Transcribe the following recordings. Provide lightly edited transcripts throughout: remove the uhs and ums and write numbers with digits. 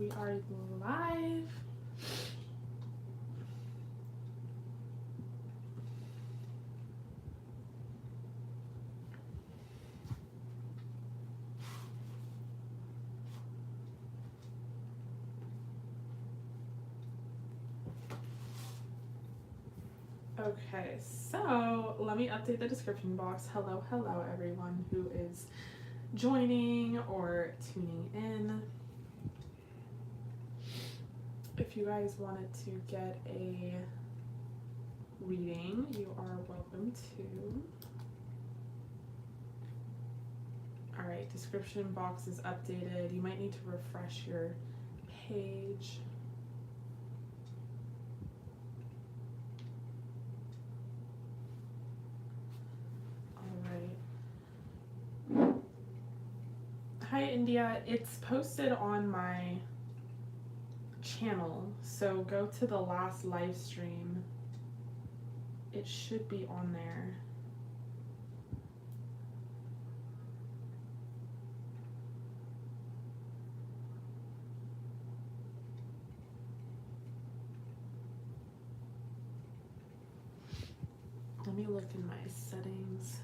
we are live. Okay, so let me update the description box. Hello, hello everyone who is joining or tuning in. If you guys wanted to get a reading, you are welcome to. Alright, description box is updated. You might need to refresh your page. Alright. Hi India, it's posted on my channel, so go to the last live stream. It should be on there. Let me look in my settings.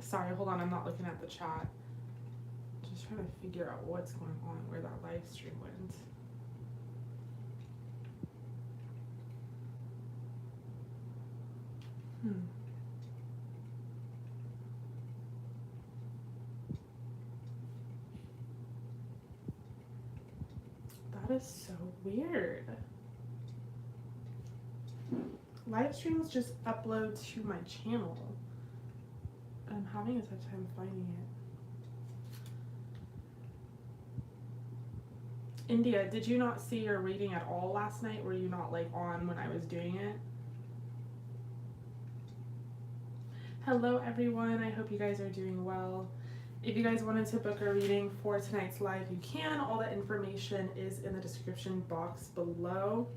Sorry, hold on, I'm not looking at the chat. Just trying to figure out what's going on, where that live stream went. That is so weird. Live streams just upload to my channel. I'm having a tough time finding it. India, did you not see your reading at all last night? Were you not like on when I was doing it? Hello everyone, I hope you guys are doing well. If you guys wanted to book a reading for tonight's live, you can. All the information is in the description box below.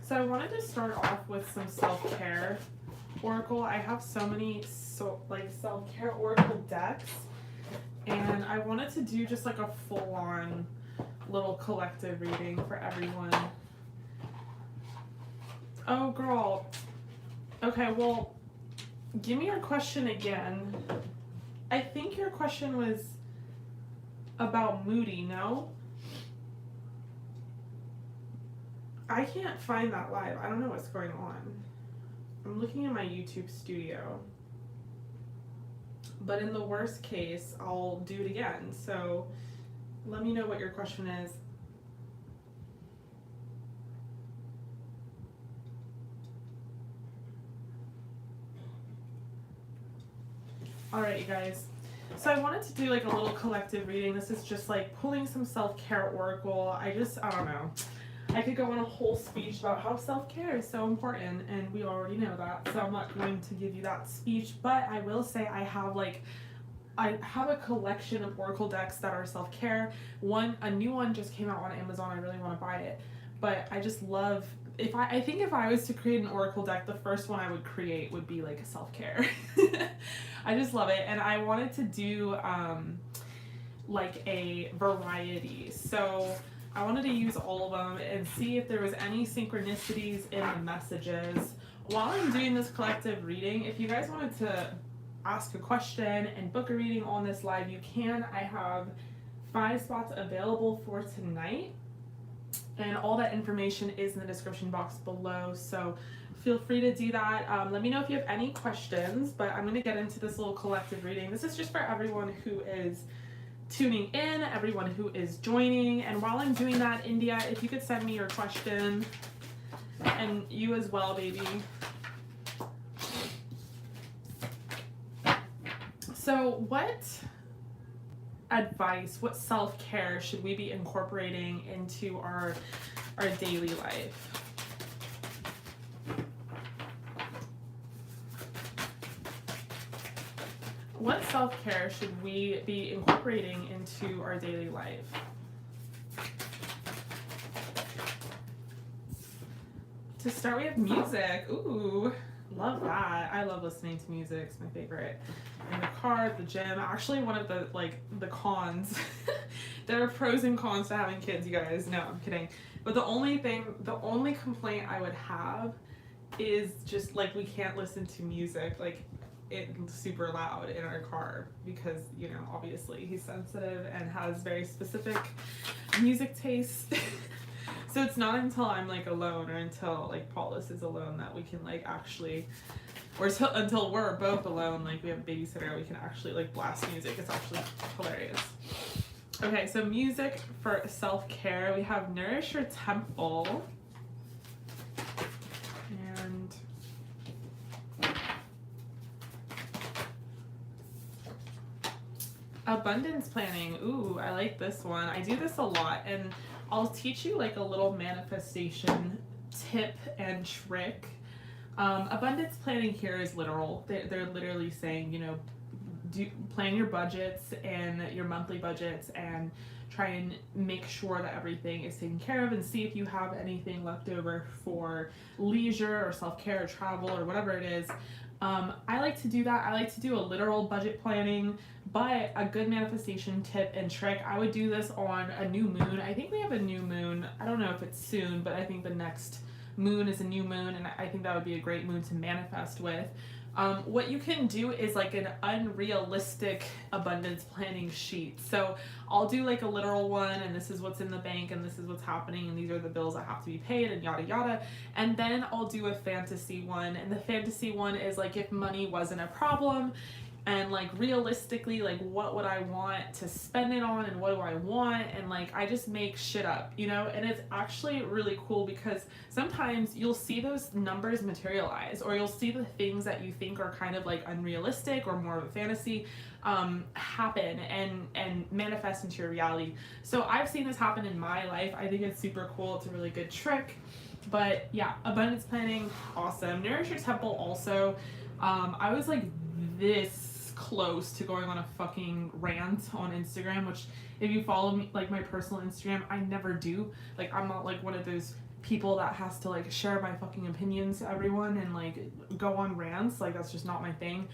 So I wanted to start off with some self-care oracle. I have so many self-care oracle decks, and I wanted to do just like a full-on little collective reading for everyone. Oh girl. Okay, well, give me your question again. I think your question was about Moody, no? I can't find that live. I don't know what's going on. I'm looking at my YouTube studio. But in the worst case, I'll do it again. So let me know what your question is. Alright, you guys. So I wanted to do like a little collective reading. This is just like pulling some self-care oracle. I don't know. I could go on a whole speech about how self-care is so important, and we already know that, so I'm not going to give you that speech, but I will say I have a collection of oracle decks that are self-care. A new one just came out on Amazon. I really want to buy it, but I just love, I think if I was to create an oracle deck, the first one I would create would be like a self-care. I just love it, and I wanted to do like a variety, so I wanted to use all of them and see if there was any synchronicities in the messages. While I'm doing this collective reading, if you guys wanted to ask a question and book a reading on this live, you can. I have 5 spots available for tonight, and all that information is in the description box below, so feel free to do that. Let me know if you have any questions, but I'm going to get into this little collective reading. This is just for everyone who is tuning in, everyone who is joining, and while I'm doing that, India, if you could send me your question, and you as well, baby. So what advice, what self-care should we be incorporating into our daily life? What self-care should we be incorporating into our daily life? To start, we have music. Ooh, love that. I love listening to music. It's my favorite. In the car, at the gym. Actually, one of the, like, the cons. There are pros and cons to having kids, you guys. No, I'm kidding. But the only complaint I would have is just, like, we can't listen to music, like, it's super loud in our car because, you know, obviously he's sensitive and has very specific music tastes. So it's not until I'm, like, alone or until, like, Paulus is alone that we can, like, actually, or until we're both alone, like, we have a babysitter, we can actually, like, blast music. It's actually hilarious. Okay, so music for self-care. We have Nourish Your Temple. And abundance planning. Ooh, I like this one. I do this a lot, and I'll teach you like a little manifestation tip and trick. Abundance planning here is literal. They're literally saying, you know, plan your budgets and your monthly budgets and try and make sure that everything is taken care of and see if you have anything left over for leisure or self-care or travel or whatever it is. I like to do that. I like to do a literal budget planning, but a good manifestation tip and trick, I would do this on a new moon. I think we have a new moon. I don't know if it's soon, but I think the next moon is a new moon, and I think that would be a great moon to manifest with. What you can do is like an unrealistic abundance planning sheet. So I'll do like a literal one, and this is what's in the bank, and this is what's happening, and these are the bills that have to be paid, and yada yada. And then I'll do a fantasy one, and the fantasy one is like if money wasn't a problem, and like realistically, like what would I want to spend it on, and what do I want, and like I just make shit up, you know. And it's actually really cool because sometimes you'll see those numbers materialize, or you'll see the things that you think are kind of like unrealistic or more of a fantasy happen and manifest into your reality. So I've seen this happen in my life. I think it's super cool. It's a really good trick. But yeah, abundance planning, awesome. Nourish Your Temple also. I was like this close to going on a fucking rant on Instagram, which if you follow me, like my personal Instagram, I never do. Like I'm not like one of those people that has to like share my fucking opinions to everyone and like go on rants. Like that's just not my thing.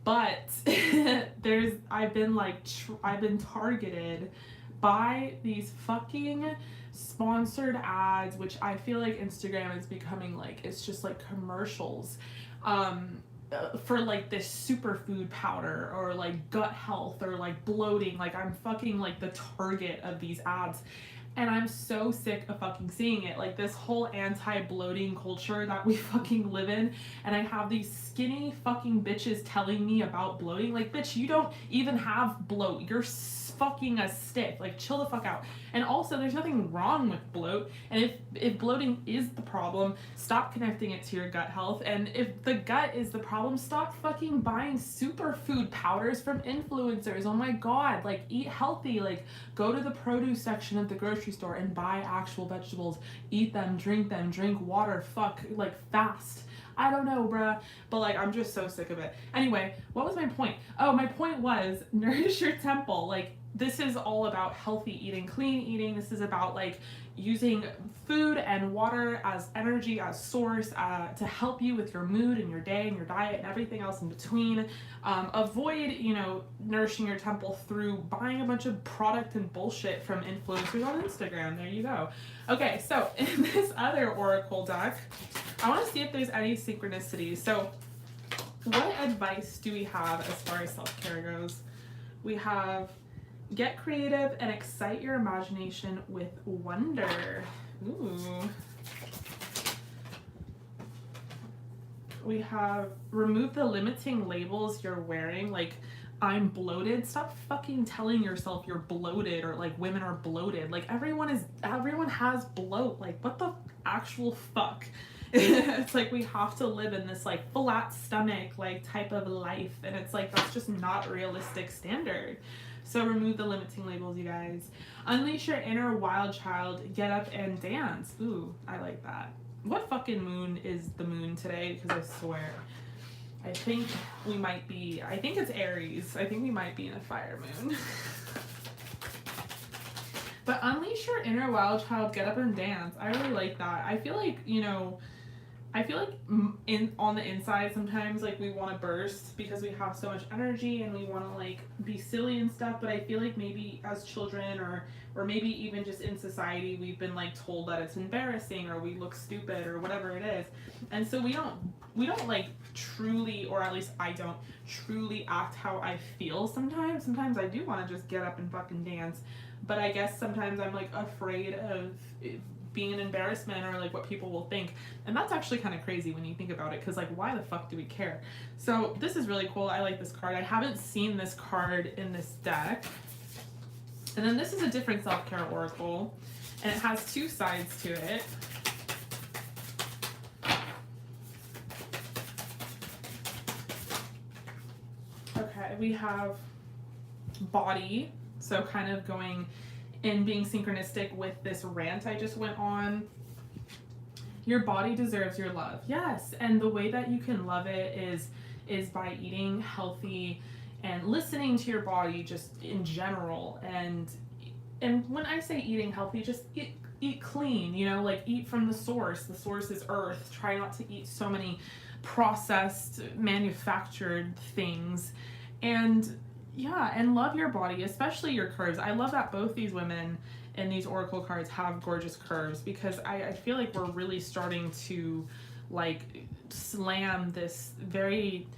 But I've been targeted by these fucking sponsored ads, which I feel like Instagram is becoming like, it's just like commercials for like this superfood powder or like gut health or like bloating. Like I'm fucking like the target of these ads, and I'm so sick of fucking seeing it. Like this whole anti-bloating culture that we fucking live in, and I have these skinny fucking bitches telling me about bloating. Like, bitch, you don't even have bloat. You're fucking a stick. Like, chill the fuck out. And also, there's nothing wrong with bloat. And if bloating is the problem, stop connecting it to your gut health. And if the gut is the problem, stop fucking buying superfood powders from influencers. Oh my god. Like, eat healthy. Like, go to the produce section of the grocery store and buy actual vegetables. Eat them, drink water, fuck, like, fast. I don't know, bruh, but like I'm just so sick of it. Anyway, what was my point? Oh, my point was Nourish Your Temple. Like, this is all about healthy eating, clean eating. This is about like using food and water as energy, as source to help you with your mood and your day and your diet and everything else in between. Avoid, you know, nourishing your temple through buying a bunch of product and bullshit from influencers on Instagram. There you go. Okay, so in this other oracle deck, I want to see if there's any synchronicities. So what advice do we have as far as self-care goes? We have get creative and excite your imagination with wonder. Ooh. We have remove the limiting labels you're wearing. Like, I'm bloated. Stop fucking telling yourself you're bloated or like women are bloated. Like everyone has bloat. Like what the actual fuck? It's like we have to live in this like flat stomach like type of life, and it's like that's just not a realistic standard. So remove the limiting labels, you guys. Unleash your inner wild child. Get up and dance. Ooh, I like that. What fucking moon is the moon today? Because I swear, I think we might be, I think it's Aries. I think we might be in a fire moon. But unleash your inner wild child, get up and dance. I really like that. I feel like, you know, I feel like on the inside sometimes like we want to burst because we have so much energy and we want to like be silly and stuff, but I feel like maybe as children or maybe even just in society we've been like told that it's embarrassing or we look stupid or whatever it is. And so we don't like truly, or at least I don't truly act how I feel sometimes. Sometimes I do want to just get up and fucking dance, but I guess sometimes I'm like afraid of being an embarrassment or like what people will think, and that's actually kind of crazy when you think about it, because like why the fuck do we care? So this is really cool. I like this card. I haven't seen this card in this deck. And then this is a different self-care oracle, and it has two sides to it. Okay, we have body, so kind of going and being synchronistic with this rant I just went on. Your body deserves your love. Yes, and the way that you can love it is by eating healthy and listening to your body just in general. And when I say eating healthy, just eat clean, you know, like eat from the source. The source is earth. Try not to eat so many processed, manufactured things. And yeah, and love your body, especially your curves. I love that both these women in these oracle cards have gorgeous curves, because I feel like we're really starting to like slam this very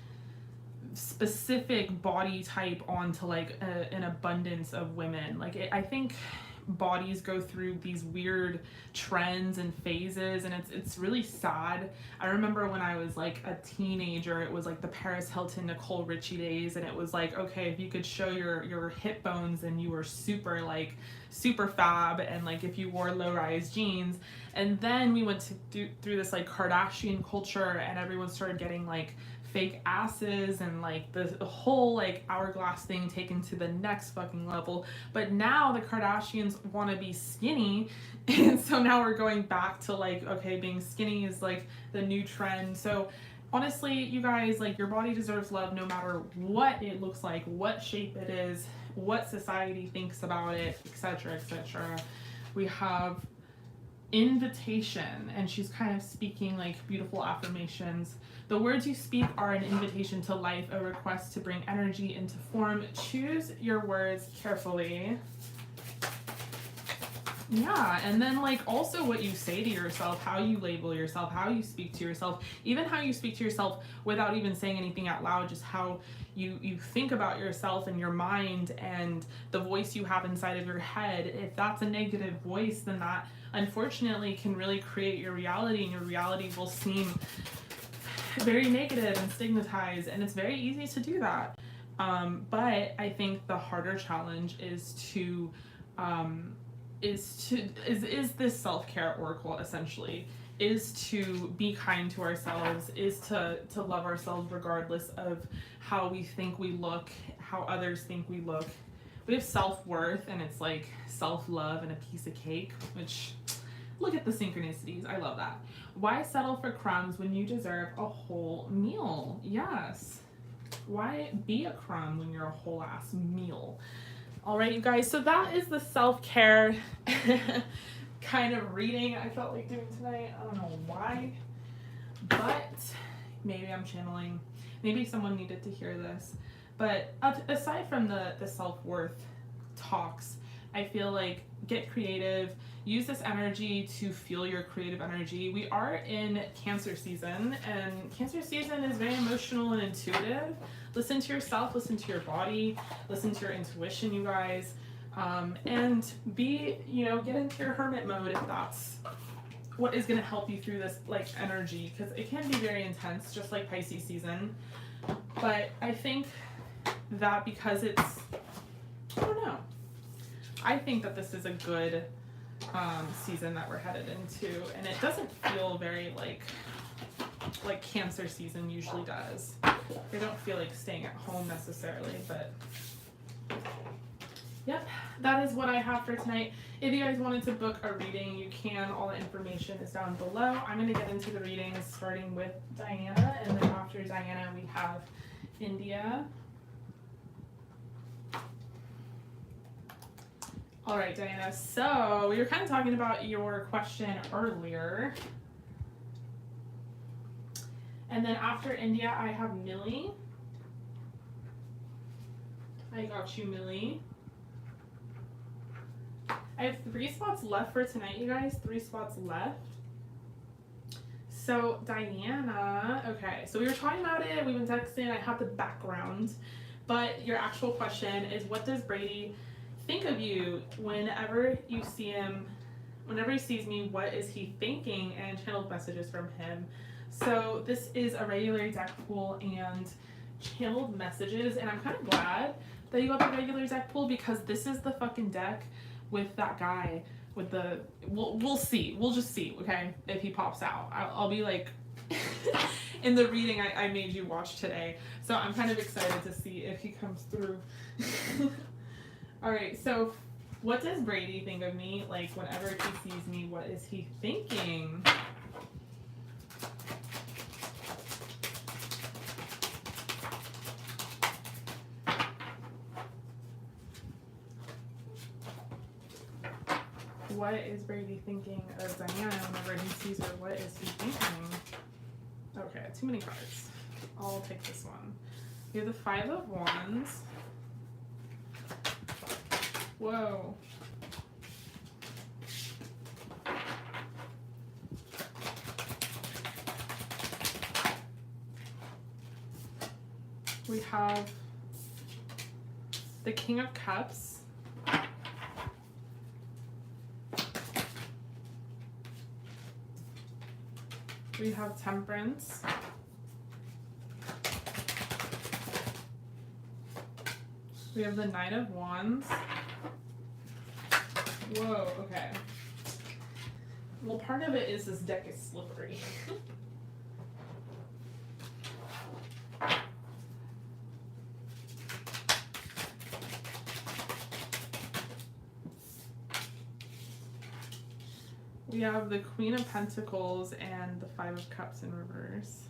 specific body type onto like an abundance of women. Like I think bodies go through these weird trends and phases, and it's really sad. I remember when I was like a teenager, it was like the Paris Hilton, Nicole Richie days, and it was like, okay, if you could show your hip bones and you were super fab, and like if you wore low-rise jeans. And then we went through this like Kardashian culture, and everyone started getting like fake asses and like the whole like hourglass thing taken to the next fucking level. But now the Kardashians want to be skinny, and so now we're going back to like, okay, being skinny is like the new trend. So honestly, you guys, like your body deserves love no matter what it looks like, what shape it is, what society thinks about it, etc., etc. We have invitation, and she's kind of speaking like beautiful affirmations. The words you speak are an invitation to life, a request to bring energy into form. Choose your words carefully. Yeah, and then like also what you say to yourself, how you label yourself, how you speak to yourself, even how you speak to yourself without even saying anything out loud, just how you think about yourself in your mind and the voice you have inside of your head. If that's a negative voice, then that unfortunately can really create your reality, and your reality will seem very negative and stigmatized, and it's very easy to do that. But I think the harder challenge is this self-care oracle essentially is to be kind to ourselves, is to love ourselves regardless of how we think we look, how others think we look. We have self-worth, and it's like self-love and a piece of cake, which, look at the synchronicities. I love that. Why settle for crumbs when you deserve a whole meal? Yes. Why be a crumb when you're a whole ass meal? All right, you guys. So that is the self-care kind of reading I felt like doing tonight. I don't know why, but maybe I'm channeling. Maybe someone needed to hear this. But aside from the self-worth talks, I feel like get creative. Use this energy to fuel your creative energy. We are in Cancer season, and Cancer season is very emotional and intuitive. Listen to yourself, listen to your body, listen to your intuition, you guys. And get into your hermit mode if that's what is going to help you through this like energy, because it can be very intense, just like Pisces season. But I think that because it's, I don't know, I think that this is a good season that we're headed into, and it doesn't feel very like Cancer season usually does. I don't feel like staying at home necessarily, but Yep, that is what I have for tonight. If you guys wanted to book a reading, you can. All the information is down below. I'm going to get into the readings starting with Diana, and then after Diana we have India. All right, Diana, so we were kind of talking about your question earlier. And then after India, I have Millie. I got you, Millie. I have 3 spots left for tonight, you guys. 3 spots left. So, Diana, okay. So we were talking about it. We've been texting. I have the background. But your actual question is, what does Brady think of you whenever you see him? Whenever he sees me, what is he thinking? And channeled messages from him. So this is a regular deck pool and channeled messages. And I'm kind of glad that you got the regular deck pool, because this is the fucking deck with that guy with the, we'll see, we'll just see, okay, if he pops out. I'll be like in the reading I made you watch today, so I'm kind of excited to see if he comes through. All right, so what does Brady think of me? Like, whenever he sees me, what is he thinking? What is Brady thinking of Diana whenever he sees her? What is he thinking? Okay, too many cards. I'll take this one. We have the 5 of Wands. Whoa. We have the King of Cups. We have Temperance. We have the Knight of Wands. Whoa, okay. Well, part of it is this deck is slippery. We have the Queen of Pentacles and the 5 of Cups in reverse.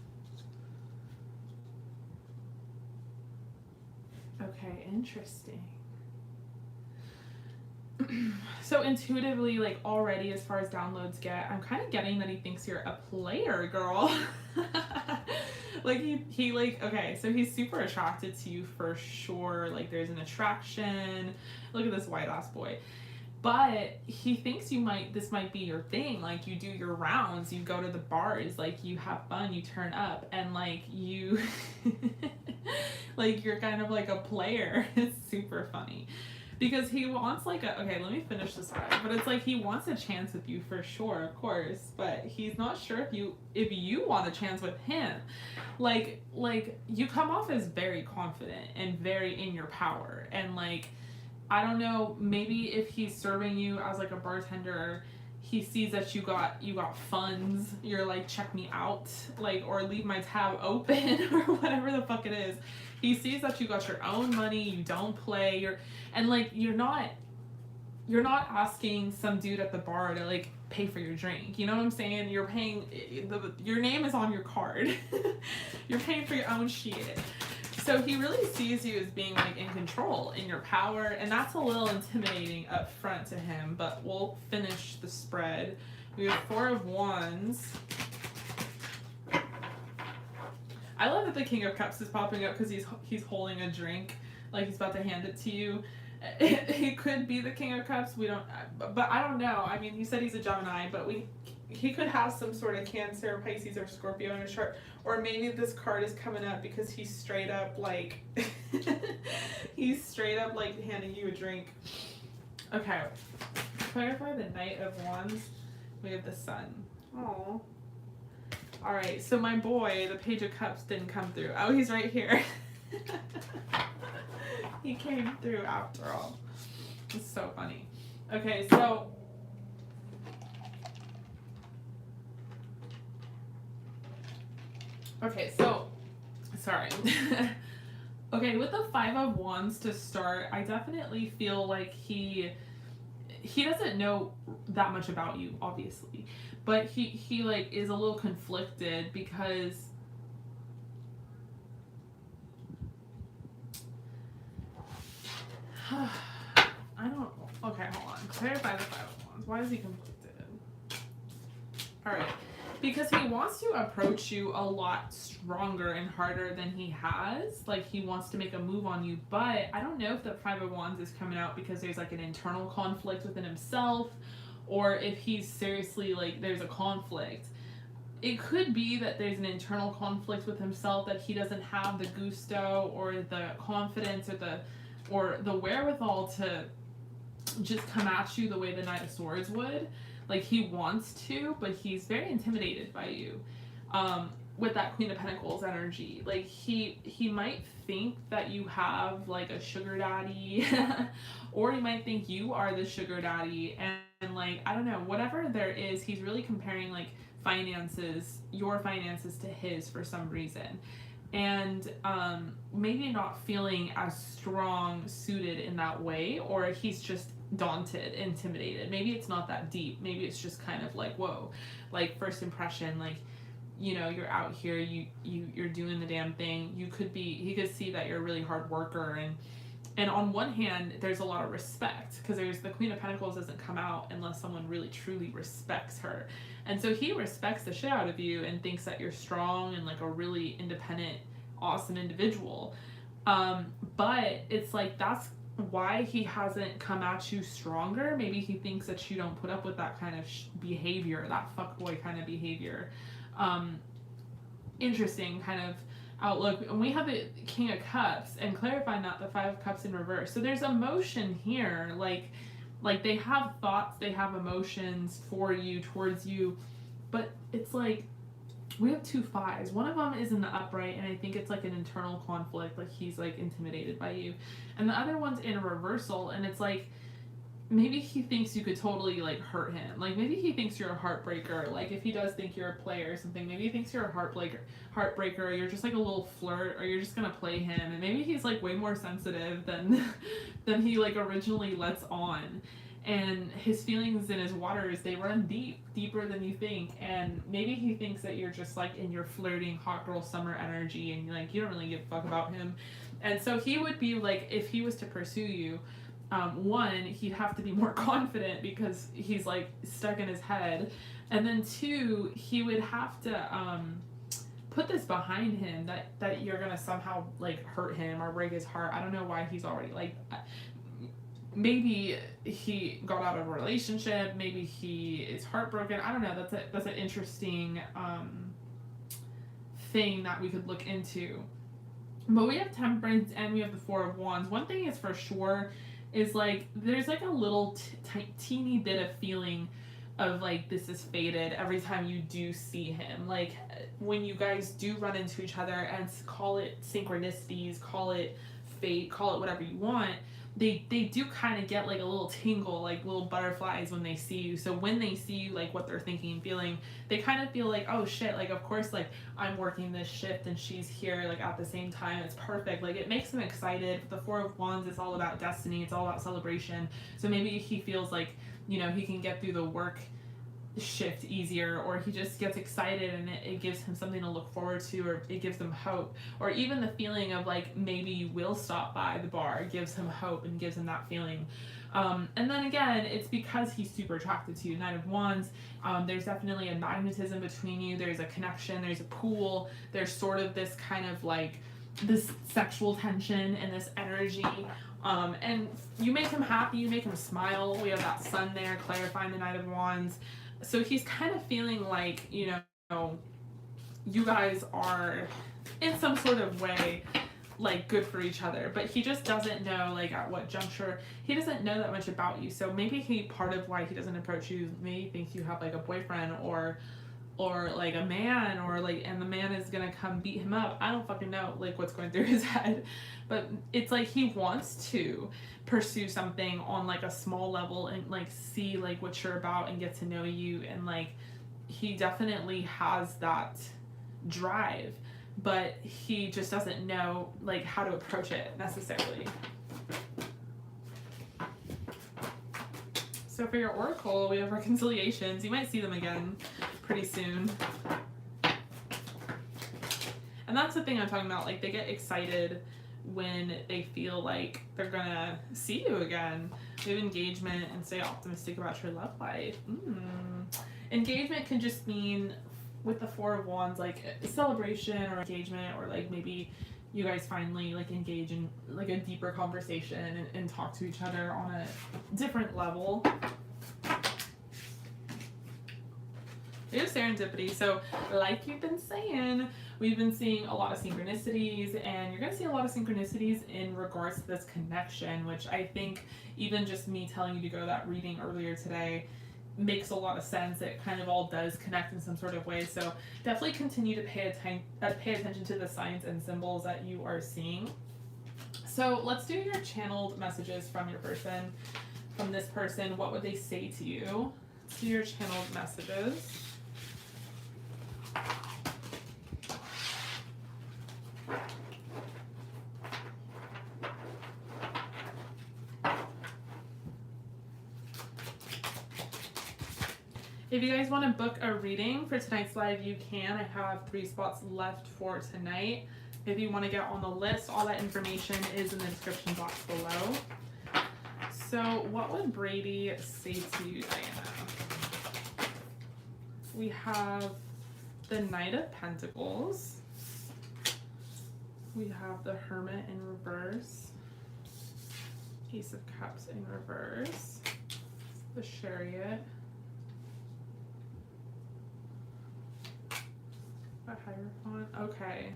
Okay, interesting. So intuitively, like already as far as downloads get, I'm kind of getting that he thinks you're a player, girl. Like he like, okay, so he's super attracted to you for sure. Like there's an attraction. Look at this white ass boy. But he thinks this might be your thing. Like you do your rounds, you go to the bars, like you have fun, you turn up, and like you, like you're kind of like a player. It's super funny. Because he wants like okay, let me finish this side. But it's like he wants a chance with you for sure, of course. But he's not sure if you want a chance with him. Like you come off as very confident and very in your power. And like, I don't know, maybe if he's serving you as like a bartender, he sees that you got funds, you're like, check me out, like, or leave my tab open or whatever the fuck it is. He sees that you got your own money, you don't play, and like you're not asking some dude at the bar to like pay for your drink. You know what I'm saying? You're paying, your name is on your card. You're paying for your own shit. So he really sees you as being like in control, in your power, and that's a little intimidating up front to him, but we'll finish the spread. We have 4 of Wands. I love that the King of Cups is popping up because he's holding a drink, like he's about to hand it to you. He could be the King of Cups, but I don't know. I mean, he said he's a Gemini, but he could have some sort of Cancer, Pisces, or Scorpio in his chart. Or maybe this card is coming up because he's straight up like, handing you a drink. Okay, clarify the Knight of Wands. We have the Sun. Aww. All right, so my boy, the Page of Cups, didn't come through. Oh, he's right here. He came through after all. It's so funny. Okay, so sorry. Okay, with the Five of Wands to start, I definitely feel like he doesn't know that much about you, obviously, but he like is a little conflicted because I don't. Okay, hold on. Clarify the Five of Wands. Why is he conflicted? All right, because he wants to approach you a lot stronger and harder than he has. Like, he wants to make a move on you, but I don't know if the Five of Wands is coming out because there's like an internal conflict within himself, or if he's seriously like there's a conflict. It could be that there's an internal conflict with himself, that he doesn't have the gusto or the confidence or the wherewithal to just come at you the way the Knight of Swords would. Like, he wants to, but he's very intimidated by you. With that Queen of Pentacles energy, like he might think that you have like a sugar daddy, or he might think you are the sugar daddy, and like, I don't know, whatever there is, he's really comparing like your finances to his for some reason, and maybe not feeling as strong suited in that way, or he's just daunted, intimidated. Maybe it's not that deep. Maybe it's just kind of like, whoa, like first impression, like, you know, you're out here, you're doing the damn thing. He could see that you're a really hard worker, and on one hand there's a lot of respect, because there's the Queen of Pentacles doesn't come out unless someone really truly respects her, and so he respects the shit out of you and thinks that you're strong and like a really independent, awesome individual. But it's like, that's why he hasn't come at you stronger. Maybe he thinks that you don't put up with that kind of behavior, that fuckboy kind of behavior. Interesting kind of outlook. And we have the King of Cups, and clarifying that the Five of Cups in reverse. So there's emotion here, like they have thoughts, they have emotions for you, towards you, but it's like we have two fives. One of them is in the upright, and I think it's like an internal conflict, like he's like intimidated by you, and the other one's in a reversal, and it's like maybe he thinks you could totally like hurt him. Like, maybe he thinks you're a heartbreaker. Like, if he does think you're a player or something, maybe he thinks you're a heartbreaker, or you're just like a little flirt, or you're just gonna play him, and maybe he's like way more sensitive than than he like originally lets on. And his feelings and his waters, they run deeper than you think, and maybe he thinks that you're just like in your flirting hot girl summer energy, and like you don't really give a fuck about him. And so he would be like, if he was to pursue you, one, he'd have to be more confident because he's like stuck in his head, and then two, he would have to put this behind him, that you're gonna somehow like hurt him or break his heart. I don't know why he's already like, maybe he got out of a relationship, maybe he is heartbroken. I don't know. That's an interesting thing that we could look into. But we have Temperance and we have the Four of Wands. One thing is for sure is like there's like a little teeny bit of feeling of like this is fated every time you do see him. Like, when you guys do run into each other, and call it synchronicities, call it fate, call it whatever you want, they do kind of get like a little tingle, like little butterflies when they see you. So when they see you, like what they're thinking and feeling, they kind of feel like, oh shit, like of course, like I'm working this shift and she's here like at the same time. It's perfect. Like, it makes them excited. The Four of Wands is all about destiny. It's all about celebration. So maybe he feels like, you know, he can get through the work shift easier, or he just gets excited and it gives him something to look forward to, or it gives him hope, or even the feeling of like maybe you will stop by the bar gives him hope and gives him that feeling. And then again, it's because he's super attracted to you. Knight of Wands, there's definitely a magnetism between you. There's a connection, there's a pool, there's sort of this kind of like this sexual tension and this energy. And you make him happy, you make him smile. We have that sun there clarifying the Knight of Wands. So he's kind of feeling like, you know, you guys are in some sort of way like good for each other, but he just doesn't know like at what juncture. He doesn't know that much about you. So maybe part of why he doesn't approach you, maybe thinks you have like a boyfriend or like a man, or like, and the man is gonna come beat him up. I don't fucking know like what's going through his head, but it's like he wants to pursue something on like a small level and like see like what you're about and get to know you, and like he definitely has that drive, but he just doesn't know like how to approach it necessarily. So for your oracle, we have reconciliations. You might see them again pretty soon. And that's the thing I'm talking about. Like, they get excited when they feel like they're gonna see you again. We have engagement and stay optimistic about your love life. Engagement can just mean, with the Four of Wands, like a celebration or engagement, or like maybe you guys finally like engage in like a deeper conversation and talk to each other on a different level. There's serendipity. So like you've been saying, we've been seeing a lot of synchronicities, and you're going to see a lot of synchronicities in regards to this connection, which I think even just me telling you to go to that reading earlier today makes a lot of sense. It kind of all does connect in some sort of way. So definitely continue to pay attention to the signs and symbols that you are seeing. So let's do your channeled messages from your person, from this person. What would they say to you? Let's do your channeled messages. If you guys want to book a reading for tonight's live, you can. I have 3 spots left for tonight. If you want to get on the list, all that information is in the description box below. So what would Brady say to you, Diana? We have the Knight of Pentacles. We have the Hermit in reverse. Ace of Cups in reverse. The Chariot. Hierophant. Okay.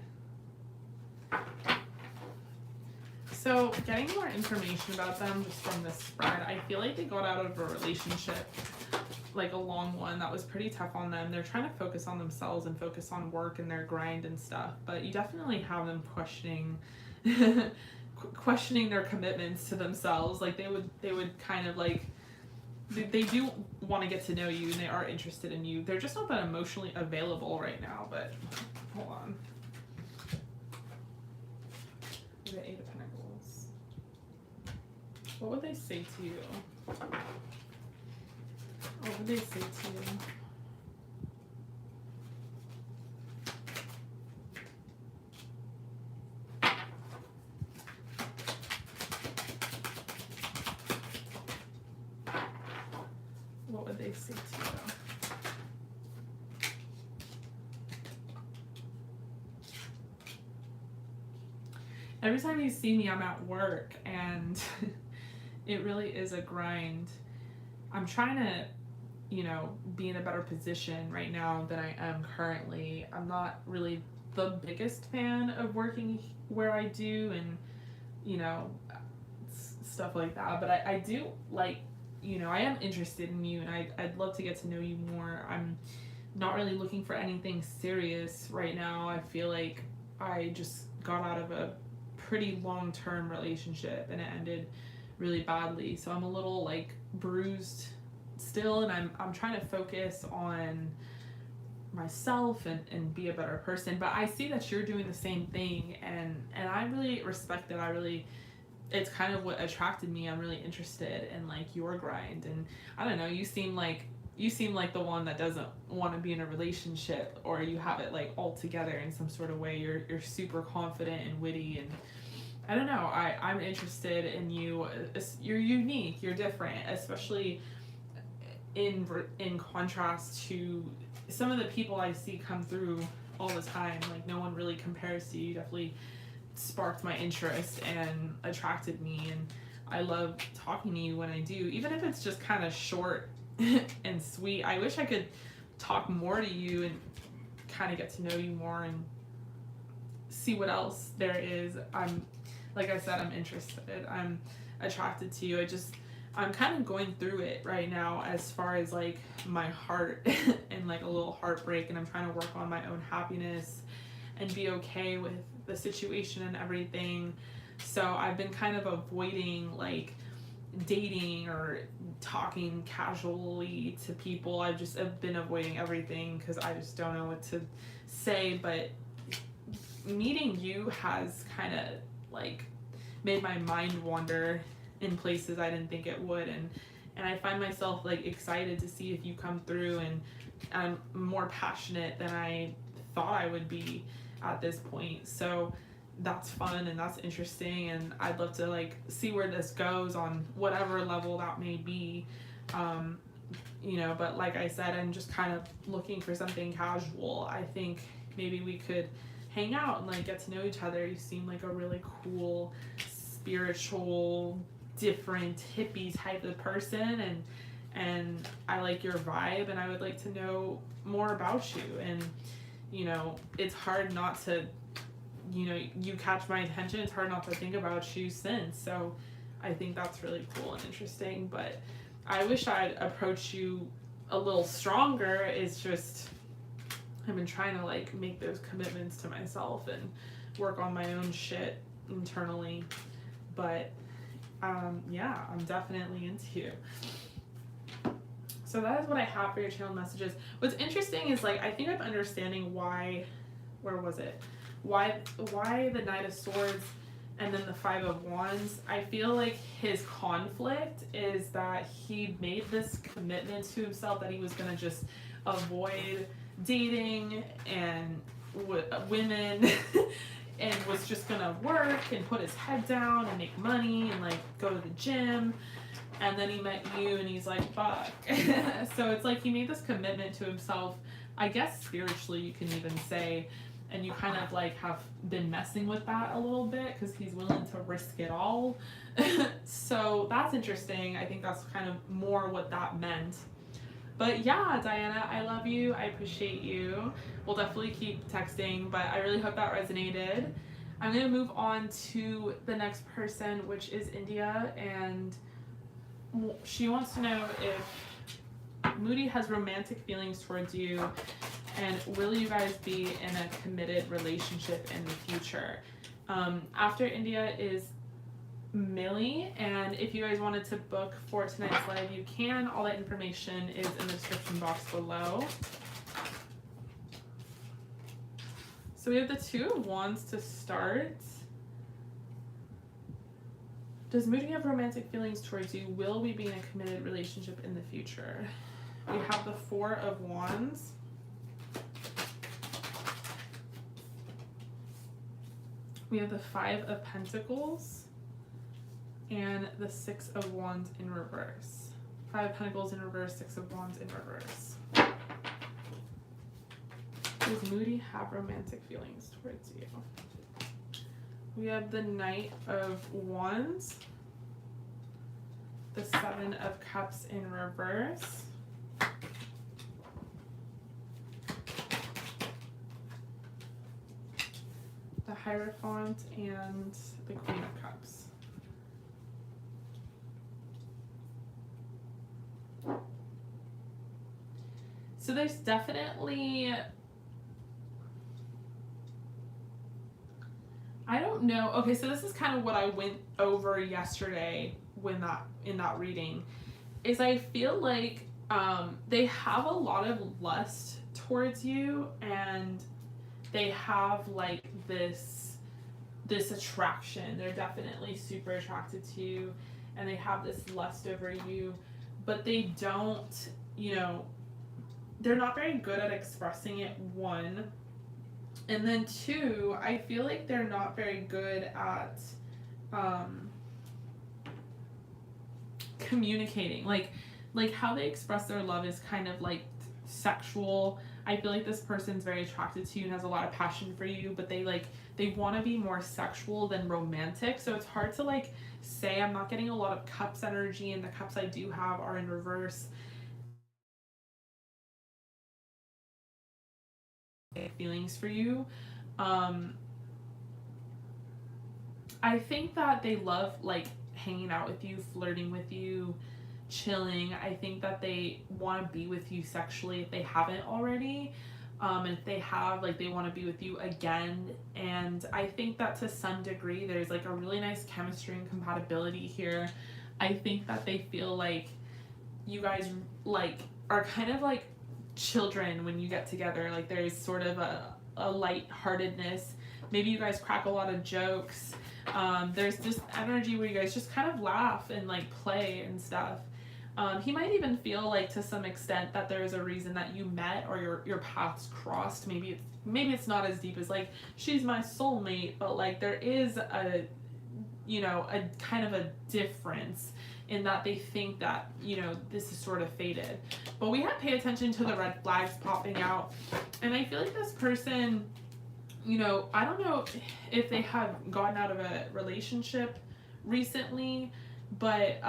So getting more information about them just from this spread, I feel like they got out of a relationship, like a long one that was pretty tough on them. They're trying to focus on themselves and focus on work and their grind and stuff, but you definitely have them questioning their commitments to themselves. Like they would kind of like, they do want to get to know you and they are interested in you. They're just not that emotionally available right now, but hold on. The Eight of Pentacles. What would they say to you? What would they say to you? What would they say to you? Every time you see me, I'm at work, and it really is a grind. I'm trying to, be in a better position right now than I am currently. I'm not really the biggest fan of working where I do and, stuff like that, but I do like, I am interested in you, and I'd love to get to know you more. I'm not really looking for anything serious right now. I feel like I just got out of a pretty long-term relationship and it ended really badly. So I'm a little like bruised still, and I'm trying to focus on myself and be a better person. But I see that you're doing the same thing, and I really respect it. It's kind of what attracted me. I'm really interested in like your grind, and I don't know, you seem like the one that doesn't want to be in a relationship, or you have it like all together in some sort of way. You're super confident and witty, and I don't know, I'm interested in you. You're unique, you're different, especially in contrast to some of the people I see come through all the time. Like, no one really compares to you. You definitely sparked my interest and attracted me, and I love talking to you when I do, even if it's just kind of short and sweet. I wish I could talk more to you and kind of get to know you more and see what else there is. Like I said, I'm interested, I'm attracted to you. I'm kind of going through it right now as far as like my heart and like a little heartbreak, and I'm trying to work on my own happiness and be okay with the situation and everything. So I've been kind of avoiding like dating or talking casually to people. I've been avoiding everything because I just don't know what to say. But meeting you has kind of like made my mind wander in places I didn't think it would, and I find myself like excited to see if you come through, and I'm more passionate than I thought I would be at this point. So that's fun and that's interesting, and I'd love to like see where this goes on whatever level that may be. You know, but like I said, I'm just kind of looking for something casual. I think maybe we could hang out and like get to know each other. You seem like a really cool, spiritual, different hippie type of person, and I like your vibe, and I would like to know more about you. And you know, it's hard not to, you know, you catch my attention. It's hard not to think about you since. So I think that's really cool and interesting. But I wish I'd approach you a little stronger. It's just I've been trying to like make those commitments to myself and work on my own shit internally. But yeah, I'm definitely into you. So that is what I have for your channel messages. What's interesting is like I think I'm understanding why, where was it? Why the Knight of Swords and then the Five of Wands. I feel like his conflict is that he made this commitment to himself that he was going to just avoid dating and women and was just going to work and put his head down and make money and like go to the gym. And then he met you and he's like, fuck. So it's like he made this commitment to himself, I guess spiritually you can even say, and you kind of like have been messing with that a little bit because he's willing to risk it all. So that's interesting. I think that's kind of more what that meant. But yeah, Diana, I love you. I appreciate you. We'll definitely keep texting, but I really hope that resonated. I'm going to move on to the next person, which is India, and she wants to know if Moody has romantic feelings towards you, and will you guys be in a committed relationship in the future? After India is Millie, and if you guys wanted to book for tonight's live, you can. All that information is in the description box below. So we have the Two of Wands to start. Does Moody have romantic feelings towards you? Will we be in a committed relationship in the future? We have the Four of Wands. We have the Five of Pentacles and the Six of Wands in reverse. Five of Pentacles in reverse, Six of Wands in reverse. Does Moody have romantic feelings towards you? We have the Knight of Wands, the Seven of Cups in reverse, the Hierophant, and the Queen of Cups. So there's definitely, I don't know. Okay, so this is kind of what I went over yesterday when in that reading, is I feel like they have a lot of lust towards you, and they have like this attraction. They're definitely super attracted to you, and they have this lust over you, but they don't, you know, they're not very good at expressing it, one. And then two, I feel like they're not very good at communicating. Like how they express their love is kind of like sexual. I feel like this person's very attracted to you and has a lot of passion for you, but they want to be more sexual than romantic. So it's hard to like say. I'm not getting a lot of Cups energy, and the Cups I do have are in reverse. Feelings for you. I think that they love like hanging out with you, flirting with you, chilling. I think that they want to be with you sexually if they haven't already. And if they have, like, they want to be with you again. And I think that to some degree there's like a really nice chemistry and compatibility here. I think that they feel like you guys like are kind of like children when you get together. Like there's sort of a lightheartedness, Maybe you guys crack a lot of jokes. There's this energy where you guys just kind of laugh and like play and stuff. He might even feel like to some extent that there is a reason that you met or your paths crossed. Maybe it's not as deep as like she's my soulmate, but like there is a kind of a difference in that they think that, this is sort of fated. But we have to pay attention to the red flags popping out. And I feel like this person, I don't know if they have gotten out of a relationship recently, but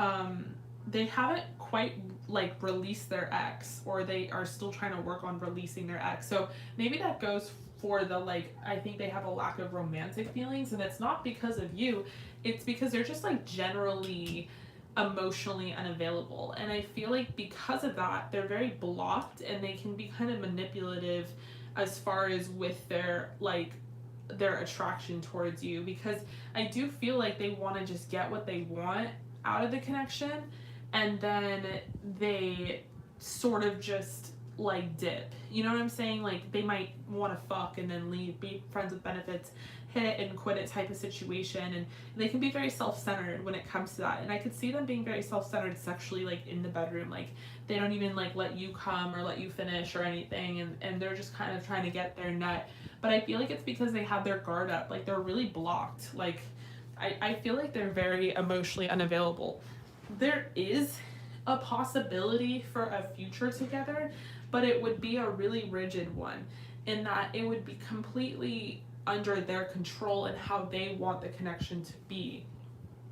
they haven't quite like released their ex, or they are still trying to work on releasing their ex. So maybe that goes for the like, I think they have a lack of romantic feelings, and it's not because of you, it's because they're just like generally emotionally unavailable. And I feel like because of that, they're very blocked, and they can be kind of manipulative as far as with their attraction towards you, because I do feel like they want to just get what they want out of the connection, and then they sort of just like dip. You know what I'm saying? Like they might want to fuck and then leave, be friends with benefits, hit it and quit it type of situation, and they can be very self-centered when it comes to that. And I could see them being very self-centered sexually, like in the bedroom, like they don't even like let you come or let you finish or anything, and they're just kind of trying to get their nut. But I feel like it's because they have their guard up, like they're really blocked. Like I feel like they're very emotionally unavailable. There is a possibility for a future together, but it would be a really rigid one, in that it would be completely under their control and how they want the connection to be.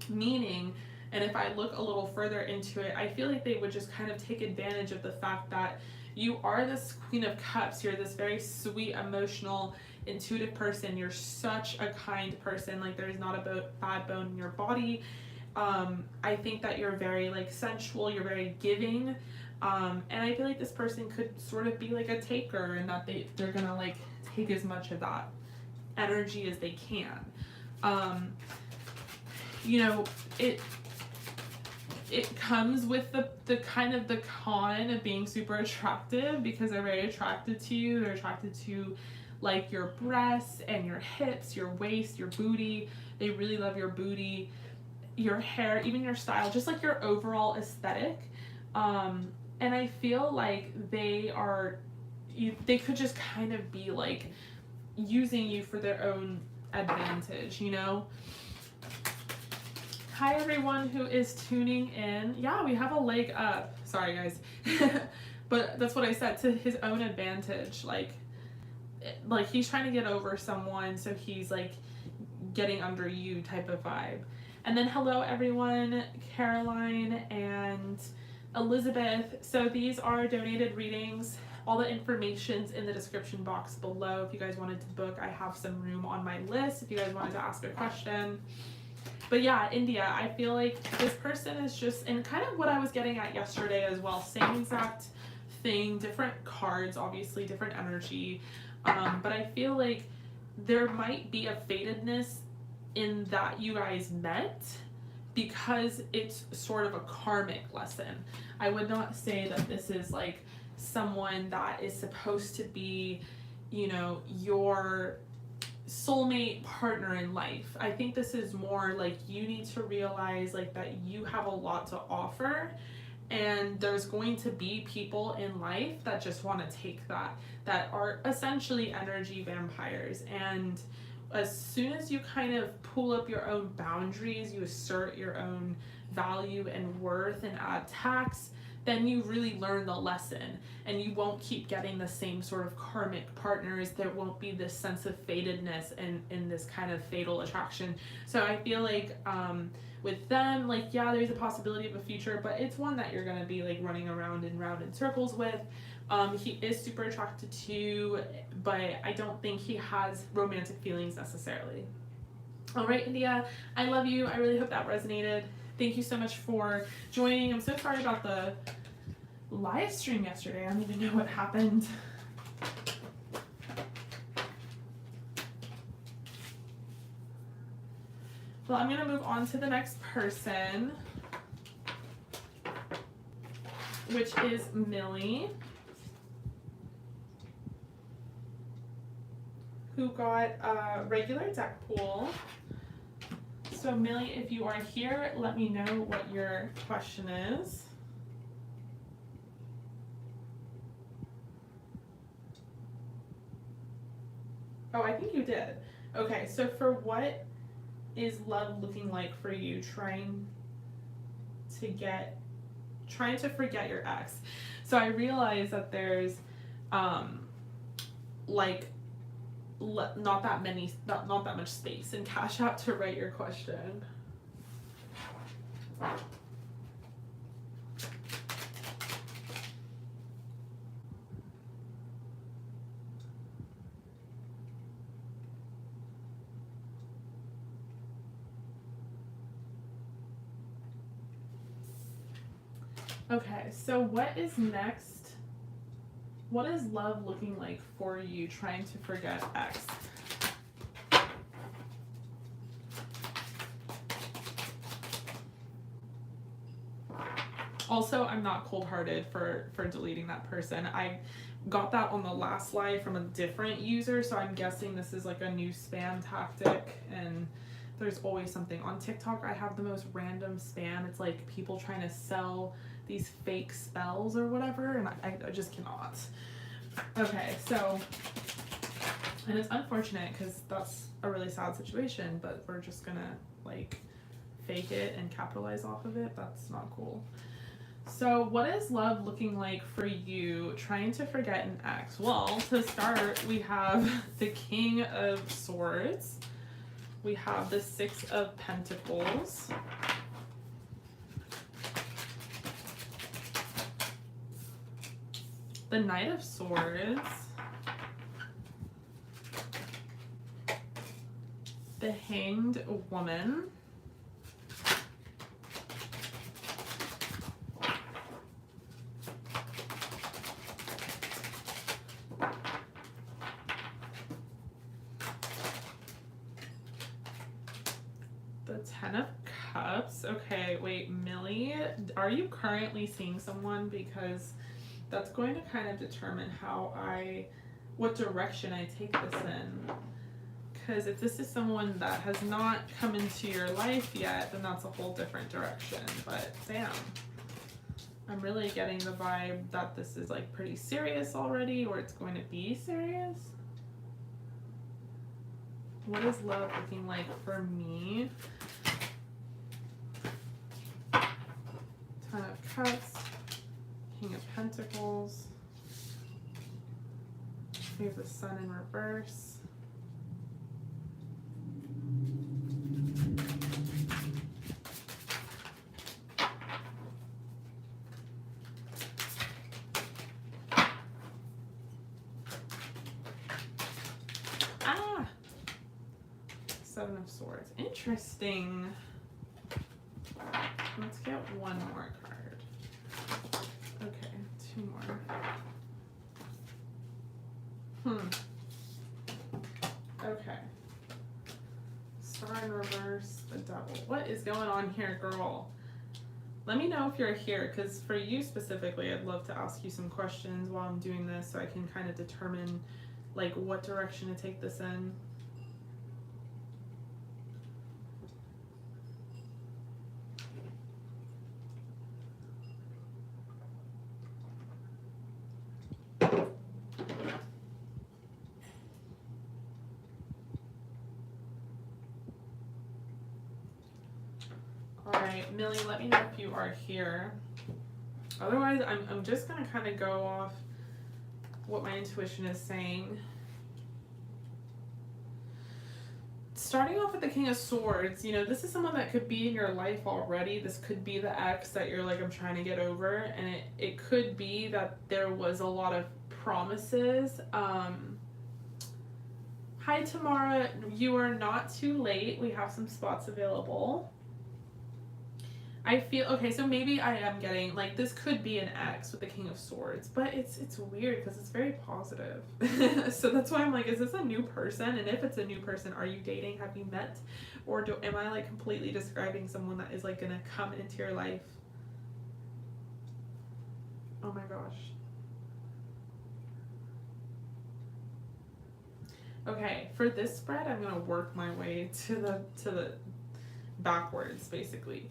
Meaning, and if I look a little further into it, I feel like they would just kind of take advantage of the fact that you are this Queen of Cups. You're this very sweet, emotional, intuitive person. You're such a kind person. Like there's not a bad bone in your body. I think that you're very like sensual. You're very giving. And I feel like this person could sort of be like a taker, and that they're gonna like take as much of that energy as they can. It comes with the kind of the con of being super attractive, because they're very attracted to you. They're attracted to like your breasts and your hips, your waist, your booty. They really love your booty, your hair, even your style, just like your overall aesthetic. And I feel like they could just kind of be like using you for their own advantage, Hi everyone who is tuning in. Yeah, we have a leg up. Sorry guys. But that's what I said, to his own advantage. Like he's trying to get over someone, so he's like getting under you type of vibe. And then hello everyone, Caroline and Elizabeth. So these are donated readings. All the information's in the description box below. If you guys wanted to book, I have some room on my list if you guys wanted to ask a question. But yeah, India, I feel like this person is just, and kind of what I was getting at yesterday as well, same exact thing, different cards, obviously, different energy. But I feel like there might be a fatedness in that you guys met, because it's sort of a karmic lesson. I would not say that this is like someone that is supposed to be, your soulmate partner in life. I think this is more like you need to realize like that you have a lot to offer, and there's going to be people in life that just want to take that are essentially energy vampires. And as soon as you kind of pull up your own boundaries, you assert your own value and worth and add tax, then you really learn the lesson, and you won't keep getting the same sort of karmic partners. There won't be this sense of fatedness and this kind of fatal attraction. So I feel like with them, like, yeah, there's a possibility of a future, but it's one that you're gonna be like running around and round in circles with. He is super attracted to you, but I don't think he has romantic feelings necessarily. All right, India, I love you. I really hope that resonated. Thank you so much for joining. I'm so sorry about the live stream yesterday. I don't even know what happened. Well, I'm gonna move on to the next person, which is Millie, who who got a regular deck pool. So Millie, if you are here, let me know what your question is. Oh, I think you did. Okay, so for what is love looking like for you, trying to forget your ex? So I realize that there's like not that much space in Cash App to write your question. Okay, so what is next? What is love looking like for you trying to forget ex? Also, I'm not cold-hearted for deleting that person. I got that on the last live from a different user, so I'm guessing this is like a new spam tactic, and there's always something. On TikTok, I have the most random spam. It's like people trying to sell these fake spells or whatever, and I just cannot. Okay, so, and it's unfortunate because that's a really sad situation, but we're just gonna like fake it and capitalize off of it. That's not cool. So what is love looking like for you trying to forget an ex? Well, to start, we have the King of Swords. We have the Six of Pentacles. The Knight of Swords. The Hanged Woman. The Ten of Cups. Okay, wait, Millie, are you currently seeing someone? Because that's going to kind of determine what direction I take this in. Because if this is someone that has not come into your life yet, then that's a whole different direction. But damn, I'm really getting the vibe that this is like pretty serious already, or it's going to be serious. What is love looking like for me? Ten of Cups. King of Pentacles. We have the Sun in reverse. Ah! Seven of Swords. Interesting. Let's get one more card. Okay, two more. Okay. Star in reverse, the Devil. What is going on here, girl? Let me know if you're here, because for you specifically, I'd love to ask you some questions while I'm doing this so I can kind of determine like what direction to take this in. Alright, Millie, let me know if you are here. Otherwise, I'm just going to kind of go off what my intuition is saying. Starting off with the King of Swords, you know, this is someone that could be in your life already. This could be the ex that you're like, I'm trying to get over. And it could be that there was a lot of promises. Hi, Tamara. You are not too late. We have some spots available. I feel, okay, so maybe I am getting, like, this could be an ex with the King of Swords, but it's weird because it's very positive. So that's why I'm like, is this a new person? And if it's a new person, are you dating? Have you met? Or am I, like, completely describing someone that is, like, going to come into your life? Oh my gosh. Okay, for this spread, I'm gonna work my way to the backwards, basically.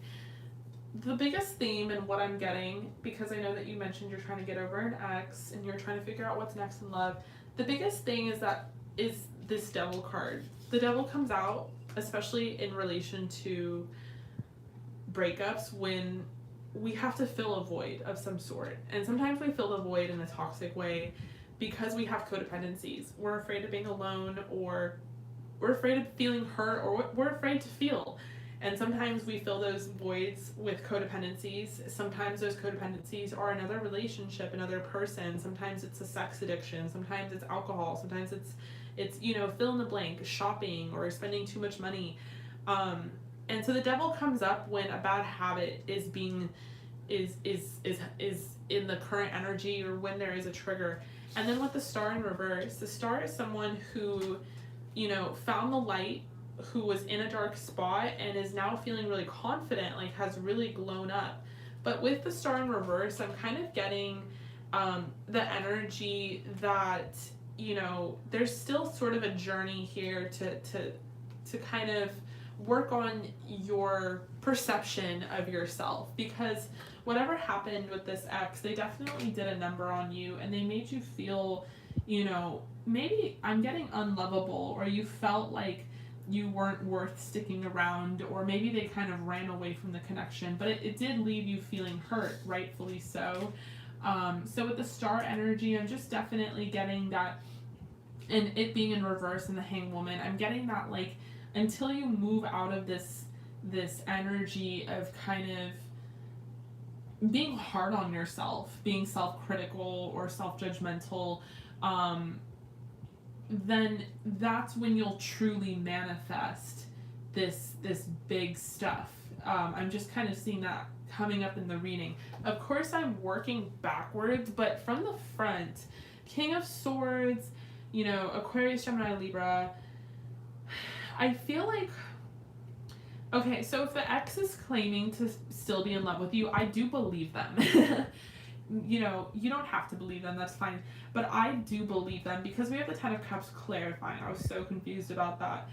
The biggest theme and what I'm getting, because I know that you mentioned you're trying to get over an ex and you're trying to figure out what's next in love. The biggest thing is this Devil card. The Devil comes out, especially in relation to breakups, when we have to fill a void of some sort. And sometimes we fill the void in a toxic way because we have codependencies. We're afraid of being alone, or we're afraid of feeling hurt, or we're afraid to feel. And sometimes we fill those voids with codependencies. Sometimes those codependencies are another relationship, another person. Sometimes it's a sex addiction. Sometimes it's alcohol. Sometimes it's fill in the blank, shopping or spending too much money. And so the Devil comes up when a bad habit is in the current energy, or when there is a trigger. And then with the Star in reverse, the Star is someone who, found the light, who was in a dark spot and is now feeling really confident, like has really blown up. But with the Star in reverse, I'm kind of getting the energy that, there's still sort of a journey here to kind of work on your perception of yourself, because whatever happened with this ex, they definitely did a number on you, and they made you feel, maybe I'm getting unlovable, or you felt like you weren't worth sticking around, or maybe they kind of ran away from the connection, but it did leave you feeling hurt, rightfully so. So with the Star energy, I'm just definitely getting that, and it being in reverse in the Hanged Woman, I'm getting that, like, until you move out of this energy of kind of being hard on yourself, being self-critical or self-judgmental, then that's when you'll truly manifest this big stuff. I'm just kind of seeing that coming up in the reading. Of course, I'm working backwards, but from the front, King of Swords, Aquarius, Gemini, Libra, I feel like, okay, so if the ex is claiming to still be in love with you, I do believe them. You don't have to believe them, that's fine. But I do believe them, because we have the Ten of Cups clarifying. I was so confused about that.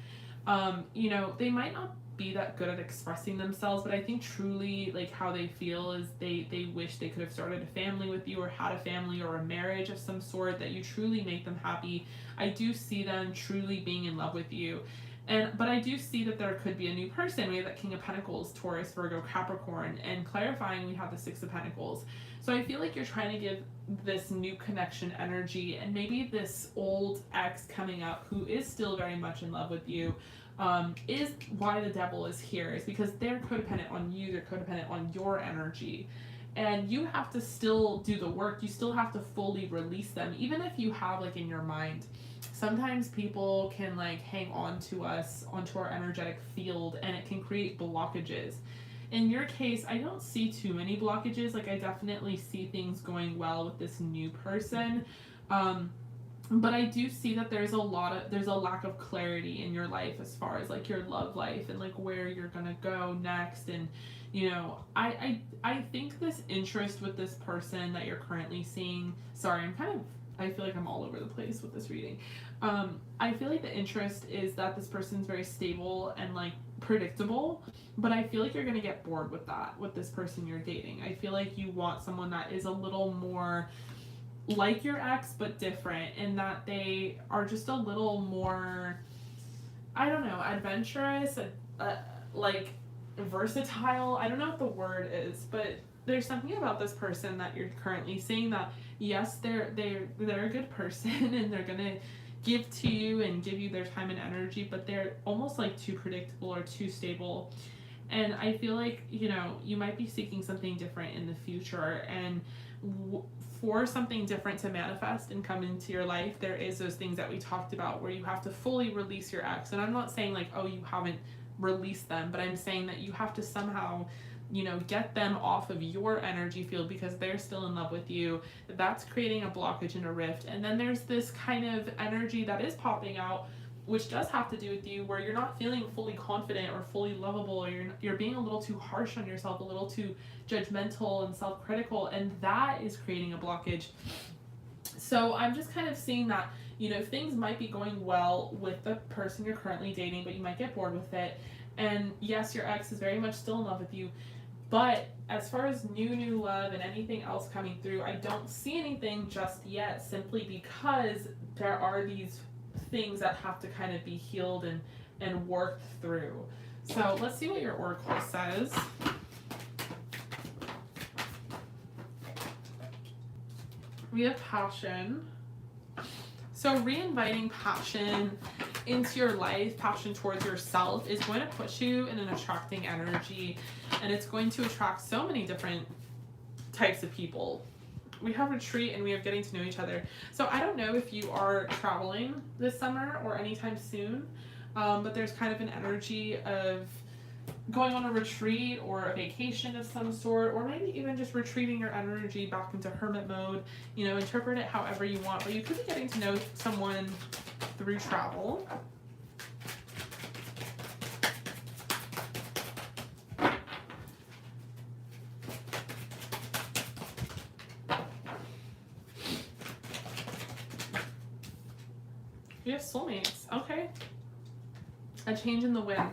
They might not be that good at expressing themselves, but I think truly, like, how they feel is they wish they could have started a family with you, or had a family or a marriage of some sort, that you truly make them happy. I do see them truly being in love with you. But I do see that there could be a new person. We have that King of Pentacles, Taurus, Virgo, Capricorn, and clarifying, we have the Six of Pentacles. So I feel like you're trying to give this new connection energy, and maybe this old ex coming up who is still very much in love with you, is why the Devil is here, is because they're codependent on you, they're codependent on your energy. And you have to still do the work, you still have to fully release them, even if you have, like, in your mind. Sometimes people can, like, hang on to us, onto our energetic field, and it can create blockages. In your case, I don't see too many blockages. Like, I definitely see things going well with this new person. But I do see that there's a lack of clarity in your life as far as, like, your love life and, like, where you're gonna go next. And, I think this interest with this person that you're currently seeing, I feel like I'm all over the place with this reading. I feel like the interest is that this person's very stable and, like, predictable, but I feel like you're gonna get bored with that, with this person you're dating. I feel like you want someone that is a little more like your ex, but different, in that they are just a little more, I don't know, adventurous, like, versatile. I don't know what the word is, but there's something about this person that you're currently seeing that, yes, they're a good person and they're gonna give to you and give you their time and energy, but they're almost, like, too predictable or too stable. And I feel like, you might be seeking something different in the future, and for something different to manifest and come into your life, there is those things that we talked about where you have to fully release your ex. And I'm not saying, like, oh, you haven't released them, but I'm saying that you have to somehow, get them off of your energy field, because they're still in love with you. That's creating a blockage and a rift. And then there's this kind of energy that is popping out, which does have to do with you, where you're not feeling fully confident or fully lovable, or you're being a little too harsh on yourself, a little too judgmental and self-critical, and that is creating a blockage. So I'm just kind of seeing that You know, things might be going well with the person you're currently dating, but you might get bored with it. And yes, your ex is very much still in love with you. But as far as new love and anything else coming through, I don't see anything just yet, simply because there are these things that have to kind of be healed and worked through. So let's see what your oracle says. We have passion. So reinviting passion into your life, passion towards yourself, is going to push you in an attracting energy, and it's going to attract so many different types of people. We have retreat and we have getting to know each other. So I don't know if you are traveling this summer or anytime soon, but there's kind of an energy of going on a retreat or a vacation of some sort, or maybe even just retreating your energy back into hermit mode. You know, interpret it however you want, but you could be getting to know someone through travel. We have soulmates. Okay. A change in the wind.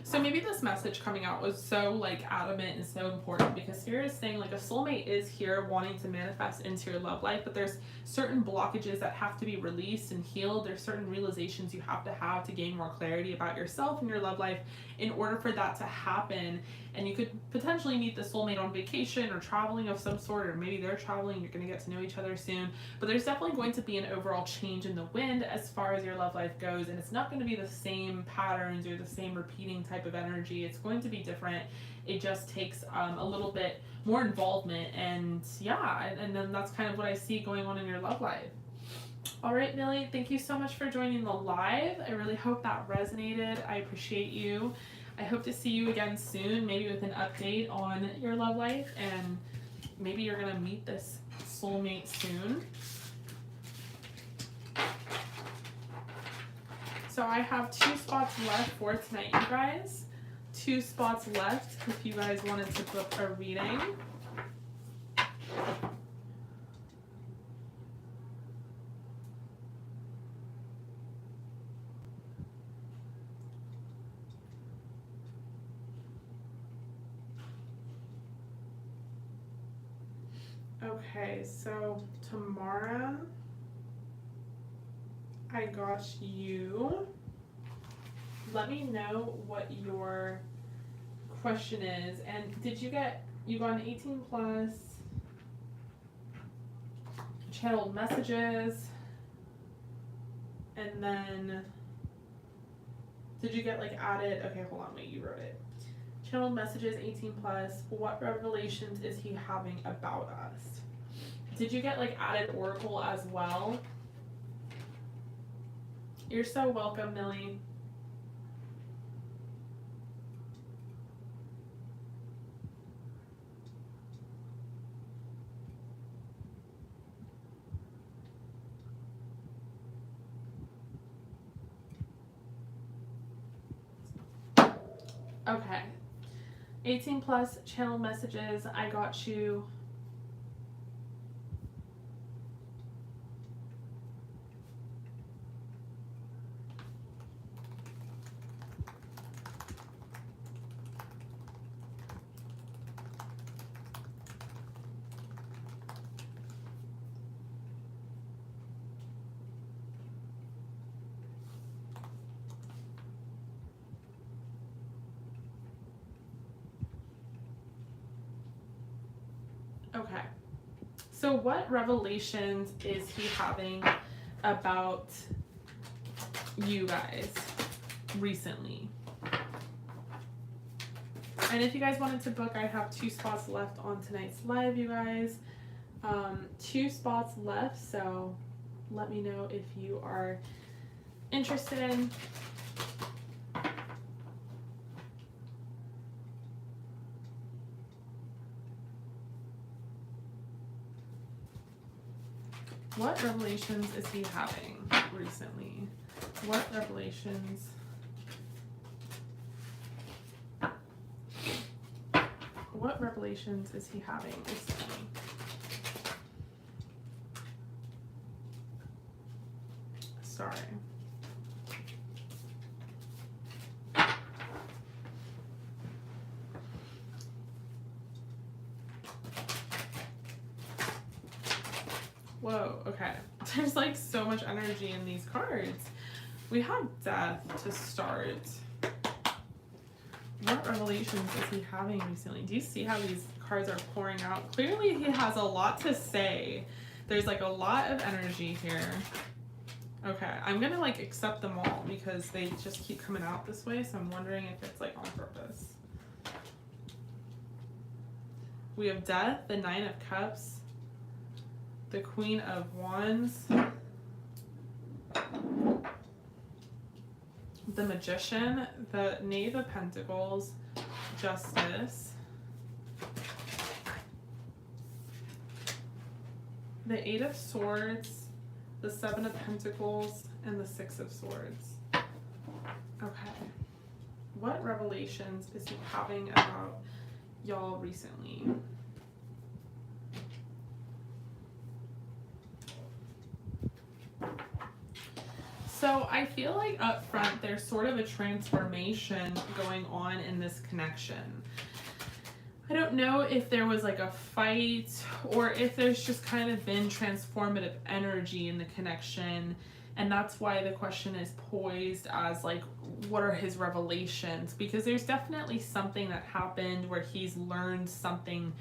So maybe this message coming out was so like adamant and so important, because Spirit is saying like a soulmate is here wanting to manifest into your love life, but there's certain blockages that have to be released and healed. There's certain realizations you have to gain more clarity about yourself and your love life in order for that to happen. And you could potentially meet the soulmate on vacation or traveling of some sort, or maybe they're traveling, you're going to get to know each other soon. But there's definitely going to be an overall change in the wind as far as your love life goes, and it's not going to be the same patterns or the same repeating type of energy. It's going to be different. It just takes a little bit more involvement, and yeah, and then that's kind of what I see going on in your love life. All right, Millie, thank you so much for joining the live. I really hope that resonated. I appreciate you. I hope to see you again soon, maybe with an update on your love life, and maybe you're going to meet this soulmate soon. So I have 2 spots left for tonight, you guys. 2 spots left if you guys wanted to book a reading. Okay, so Tamara, I got you. Let me know what your question is. And did you got an 18 plus, channeled messages, and then did you get like added? Okay, hold on, wait, you wrote it. Channeled messages, 18 plus. What revelations is he having about us? Did you get like added oracle as well? You're so welcome, Millie. Okay. 18 plus, channel messages, I got you. Okay, so what revelations is he having about you guys recently? And if you guys wanted to book, I have 2 spots left on tonight's live, you guys. 2 spots left, so let me know if you are interested. What revelations is he having recently? What revelations? What revelations is he having recently? Whoa, okay. There's like so much energy in these cards. We have death to start. What revelations is he having recently? Do you see how these cards are pouring out? Clearly he has a lot to say. There's like a lot of energy here. Okay, I'm gonna like accept them all because they just keep coming out this way, so I'm wondering if it's like on purpose. We have death, the 9 of Cups, the Queen of Wands, the Magician, the Knave of Pentacles, Justice, the 8 of Swords, the 7 of Pentacles, and the 6 of Swords. Okay. What revelations is he having about y'all recently? So I feel like up front there's sort of a transformation going on in this connection. I don't know if there was like a fight or if there's just kind of been transformative energy in the connection, and that's why the question is poised as like, what are his revelations? Because there's definitely something that happened where he's learned something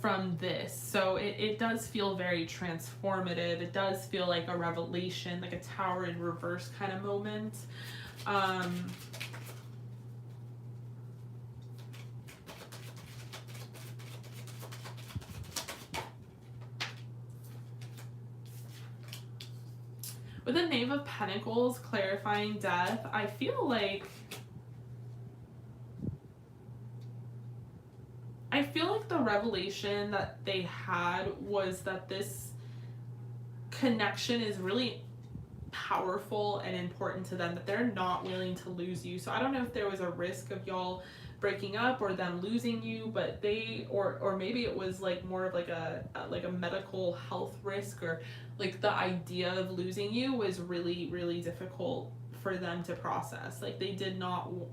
from this. So it does feel very transformative. It does feel like a revelation, like a Tower in reverse kind of moment. With the Knave of Pentacles clarifying death, I feel like the revelation that they had was that this connection is really powerful and important to them, that they're not willing to lose you. So I don't know if there was a risk of y'all breaking up or them losing you, but they, or maybe it was like more of like a medical health risk, or like the idea of losing you was really, really difficult for them to process. Like they don't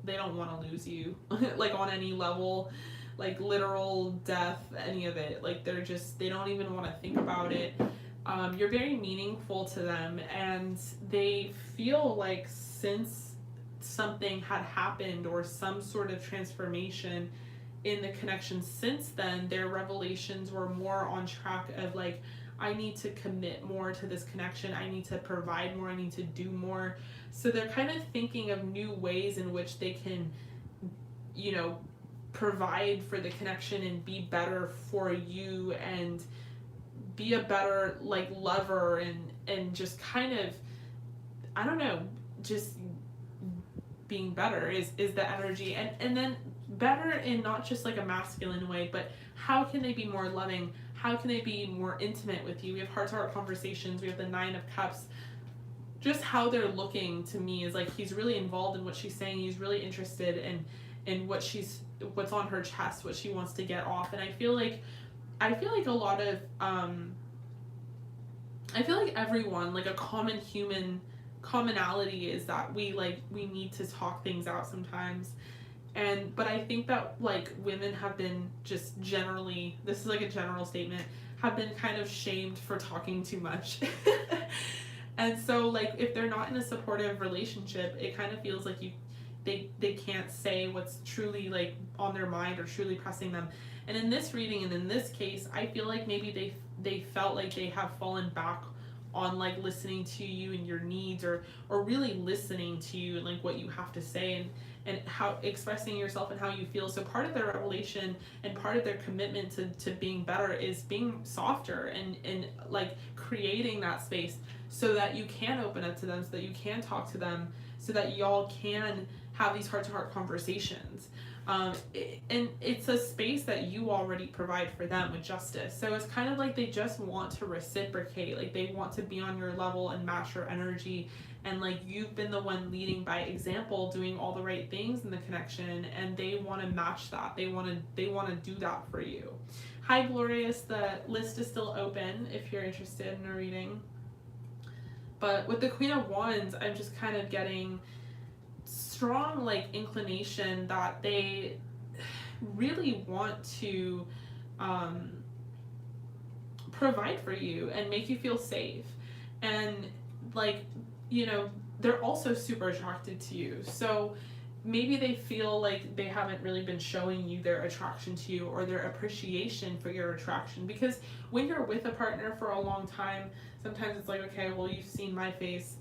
want to lose you like on any level, like literal death, any of it. Like they don't even want to think about it. You're very meaningful to them, and they feel like since something had happened or some sort of transformation in the connection since then, their revelations were more on track of like, I need to commit more to this connection, I need to provide more, I need to do more. So they're kind of thinking of new ways in which they can, you know, provide for the connection and be better for you and be a better like lover, and just kind of, I don't know, just being better is the energy. And then better in not just like a masculine way, but how can they be more loving? How can they be more intimate with you? We have heart-to-heart conversations. We have the 9 of Cups. Just how they're looking to me is like he's really involved in what she's saying. He's really interested in what's on her chest, what she wants to get off. And I feel like a lot of I feel like everyone, like a common human commonality is that we need to talk things out sometimes. But I think that like women have been just generally, this is like a general statement, have been kind of shamed for talking too much. And so like if they're not in a supportive relationship, it kind of feels like they can't say what's truly like on their mind or truly pressing them. And in this reading and in this case, I feel like maybe they felt like they have fallen back on like listening to you and your needs, or really listening to you and like what you have to say, and how expressing yourself and how you feel. So part of their revelation and part of their commitment to being better is being softer and like creating that space so that you can open up to them, so that you can talk to them, so that y'all can have these heart-to-heart conversations. And it's a space that you already provide for them with Justice. So it's kind of like they just want to reciprocate, like they want to be on your level and match your energy, and like you've been the one leading by example, doing all the right things in the connection, and they want to match that. They want to do that for you. Hi Glorious, the list is still open if you're interested in a reading. But with the Queen of Wands, I'm just kind of getting strong like inclination that they really want to provide for you and make you feel safe. And like, you know, they're also super attracted to you. So maybe they feel like they haven't really been showing you their attraction to you or their appreciation for your attraction. Because when you're with a partner for a long time, sometimes it's like, okay, well, you've seen my face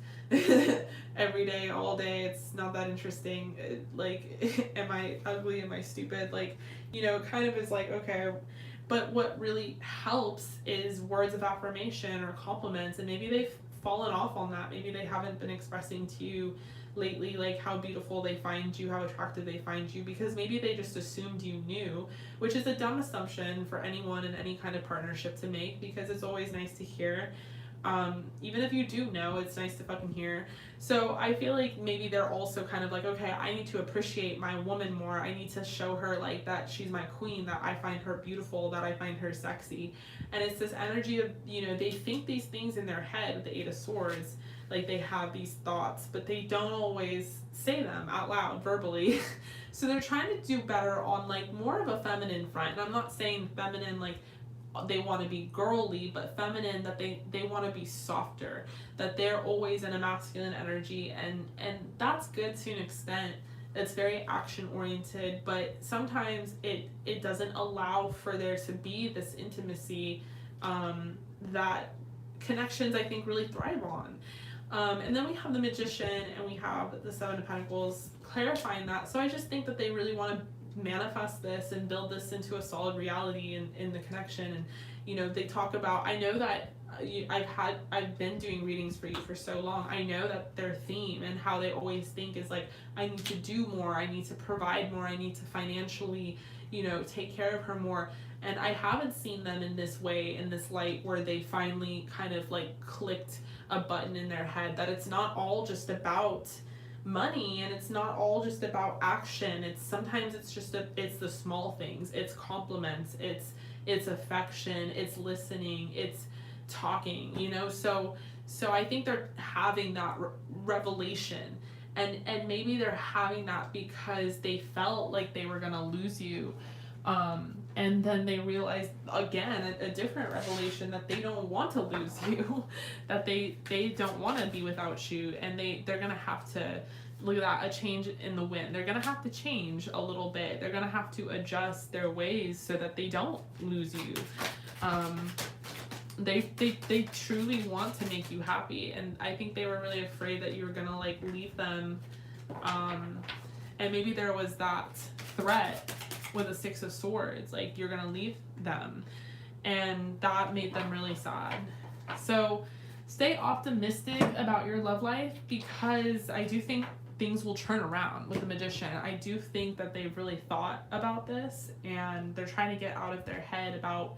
every day, all day. It's not that interesting. Like, am I ugly? Am I stupid? Like, you know, kind of is like, okay. But what really helps is words of affirmation or compliments. And maybe they've fallen off on that. Maybe they haven't been expressing to you lately like how beautiful they find you, how attractive they find you, because maybe they just assumed you knew, which is a dumb assumption for anyone in any kind of partnership to make, because it's always nice to hear. Even if you do know, it's nice to fucking hear. So I feel like maybe they're also kind of like, okay, I need to appreciate my woman more. I need to show her like that she's my queen, that I find her beautiful, that I find her sexy. And it's this energy of, you know, they think these things in their head with the Eight of Swords, like they have these thoughts, but they don't always say them out loud verbally. So they're trying to do better on like more of a feminine front. And I'm not saying feminine like they want to be girly, but feminine, that they want to be softer, that they're always in a masculine energy, and that's good to an extent. It's very action oriented, but sometimes it doesn't allow for there to be this intimacy that connections I think really thrive on. And then we have the Magician and we have the Seven of Pentacles clarifying that. So I just think that they really want to manifest this and build this into a solid reality in the connection. And you know, they talk about, I know that I've been doing readings for you for so long. I know that their theme and how they always think is like, I need to do more, I need to provide more, I need to financially, you know, take care of her more. And I haven't seen them in this way, in this light, where they finally kind of like clicked a button in their head that it's not all just about money, and it's not all just about action. It's sometimes it's just it's the small things, it's compliments, it's affection, it's listening, it's talking, you know. So I think they're having that revelation, and maybe they're having that because they felt like they were gonna lose you, and then they realized again a different revelation that they don't want to lose you, that they don't want to be without you, and they're gonna have to, look at that, a change in the wind. They're gonna have to change a little bit. They're gonna have to adjust their ways so that they don't lose you. They truly want to make you happy, and I think they were really afraid that you were gonna like leave them, and maybe there was that threat with the Six of Swords, like you're gonna leave them, and that made them really sad. So stay optimistic about your love life, because I do think things will turn around with the Magician. I do think that they've really thought about this, and they're trying to get out of their head about,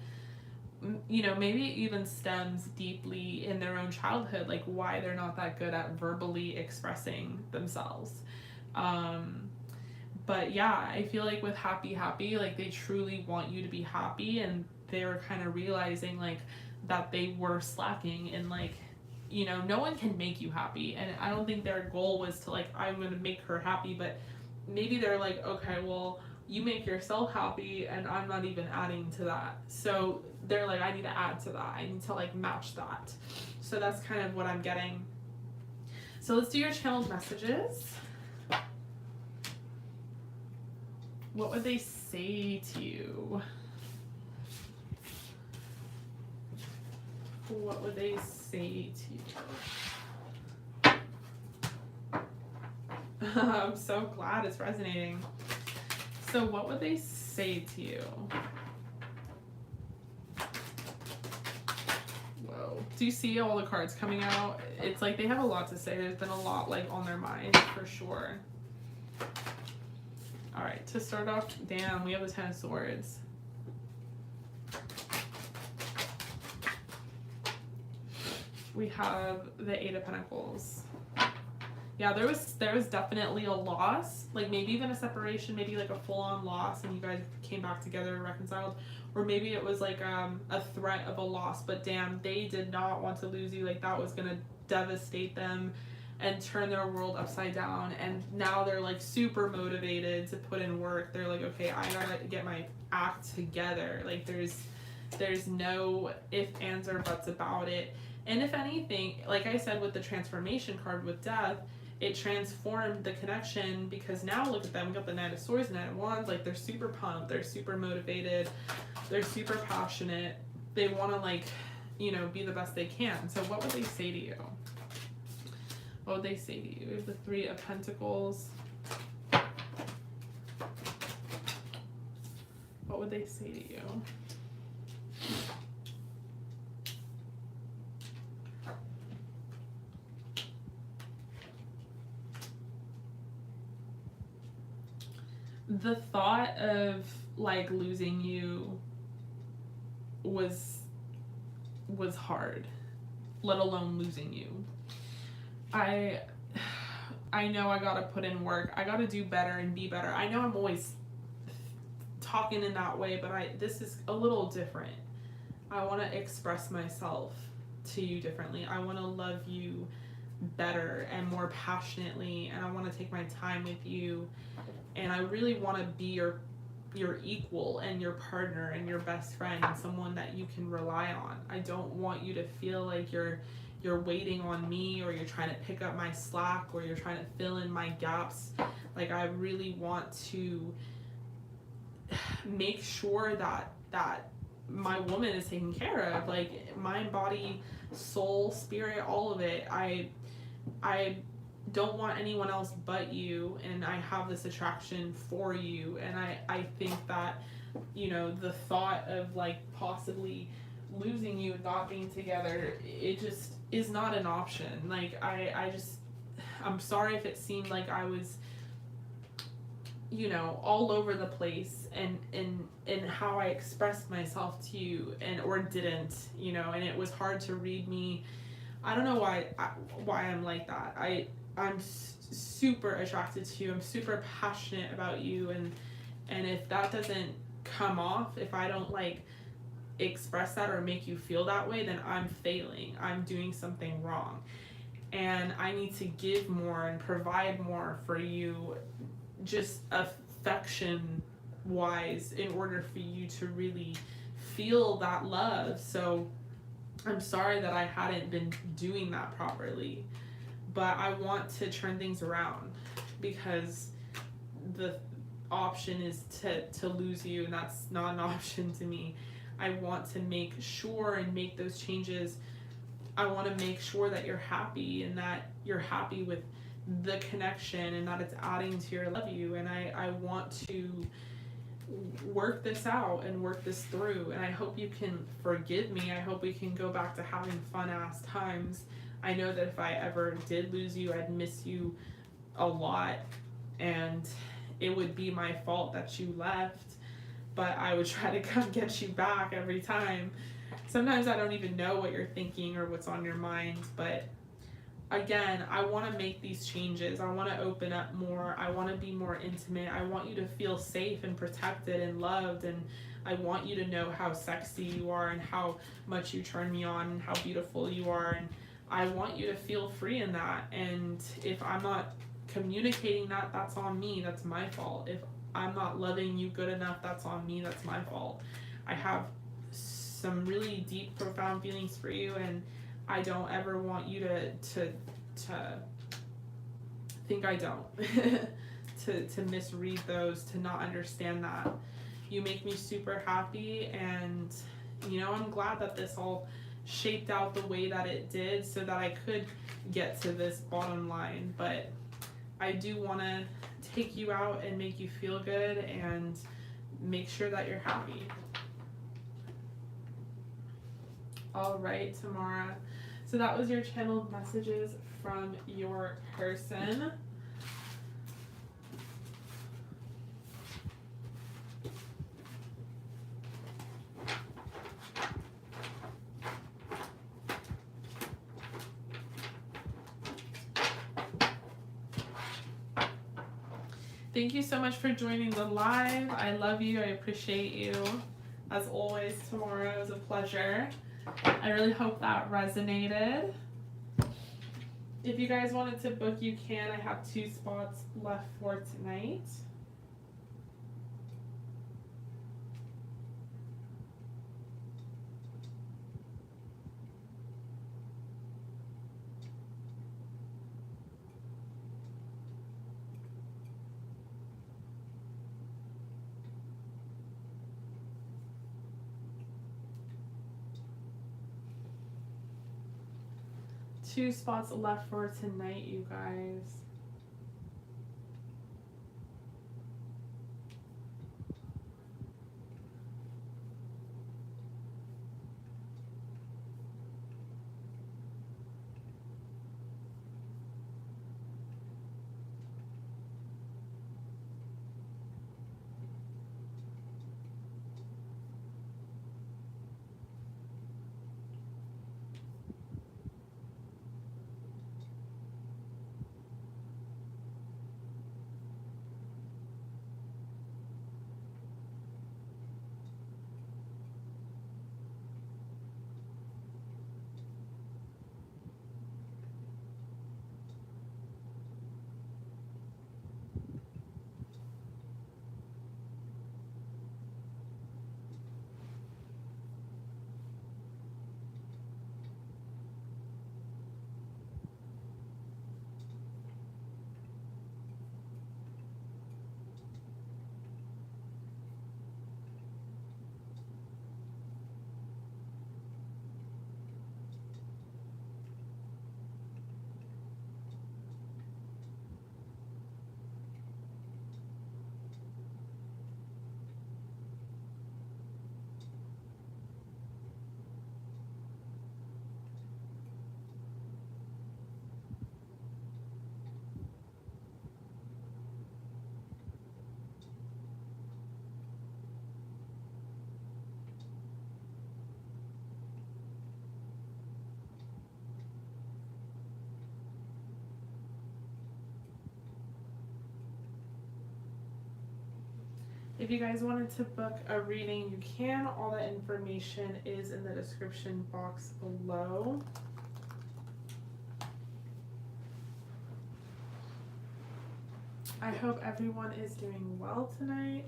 you know, maybe it even stems deeply in their own childhood, like why they're not that good at verbally expressing themselves. But yeah, I feel like with happy, like they truly want you to be happy, and they were kind of realizing like that they were slacking, and like, you know, no one can make you happy, and I don't think their goal was to like, I'm gonna make her happy, but maybe they're like, okay, well, you make yourself happy and I'm not even adding to that. So they're like, I need to add to that, I need to like match that. So that's kind of what I'm getting. So let's do your channeled messages. What would they say to you? What would they say to you? I'm so glad it's resonating. So what would they say to you? Whoa. Do you see all the cards coming out? It's like they have a lot to say. There's been a lot like on their mind for sure. All right, to start off, damn, we have the Ten of Swords. We have the Eight of Pentacles. Yeah, there was definitely a loss, like maybe even a separation, maybe like a full-on loss, and you guys came back together and reconciled, or maybe it was like a threat of a loss, but damn, they did not want to lose you. Like that was gonna devastate them. and turn their world upside down, and now they're like super motivated to put in work. They're like, okay, I gotta get my act together. Like there's no ifs, ands, or buts about it. And if anything, like I said with the transformation card with death, it transformed the connection, because now look at them, we got the Knight of Swords, Knight of Wands, like they're super pumped, they're super motivated, they're super passionate, they want to like, you know, be the best they can. So what would they say to you? What would they say to you? We have the Three of Pentacles. What would they say to you? The thought of like losing you was hard, let alone losing you. I know I gotta put in work. I gotta do better and be better. I know I'm always talking in that way, but this is a little different. I want to express myself to you differently. I want to love you better and more passionately, and I want to take my time with you, and I really want to be your equal and your partner and your best friend and someone that you can rely on. I don't want you to feel like you're waiting on me, or you're trying to pick up my slack, or you're trying to fill in my gaps. Like I really want to make sure that my woman is taken care of, like mind, body, soul, spirit, all of it. I don't want anyone else but you, and I have this attraction for you, and I think that, you know, the thought of like possibly losing you and not being together, it just is not an option. Like I'm sorry if it seemed like I was, you know, all over the place and how I expressed myself to you, and or didn't, you know, and it was hard to read me. I don't know why I'm like that. I'm super attracted to you. I'm super passionate about you, and if that doesn't come off, if I don't like express that or make you feel that way, then I'm failing. I'm doing something wrong, and I need to give more and provide more for you, just affection wise, in order for you to really feel that love. So I'm sorry that I hadn't been doing that properly, but I want to turn things around, because the option is to lose you, and that's not an option to me. I want to make sure and make those changes. I want to make sure that you're happy, and that you're happy with the connection, and that it's adding to your love you. And I want to work this out and work this through, and I hope you can forgive me. I hope we can go back to having fun ass times. I know that if I ever did lose you, I'd miss you a lot, and it would be my fault that you left, but I would try to come get you back every time. Sometimes I don't even know what you're thinking or what's on your mind, but again, I want to make these changes. I want to open up more. I want to be more intimate. I want you to feel safe and protected and loved, and I want you to know how sexy you are and how much you turn me on and how beautiful you are, and I want you to feel free in that. And if I'm not communicating that, that's on me. That's my fault. If I'm not loving you good enough, that's on me. That's my fault. I have some really deep, profound feelings for you, and I don't ever want you to think I don't. to misread those, to not understand that. You make me super happy, and you know, I'm glad that this all shaped out the way that it did, so that I could get to this bottom line. But I do want to take you out and make you feel good and make sure that you're happy. All right, Tamara. So that was your channeled messages from your person. Thank you so much for joining the live. I love you. I appreciate you. As always, Tamara, it was a pleasure. I really hope that resonated. If you guys wanted to book, you can. I have 2 spots left for tonight. Two spots left for tonight, you guys. If you guys wanted to book a reading, you can. All that information is in the description box below. I hope everyone is doing well tonight.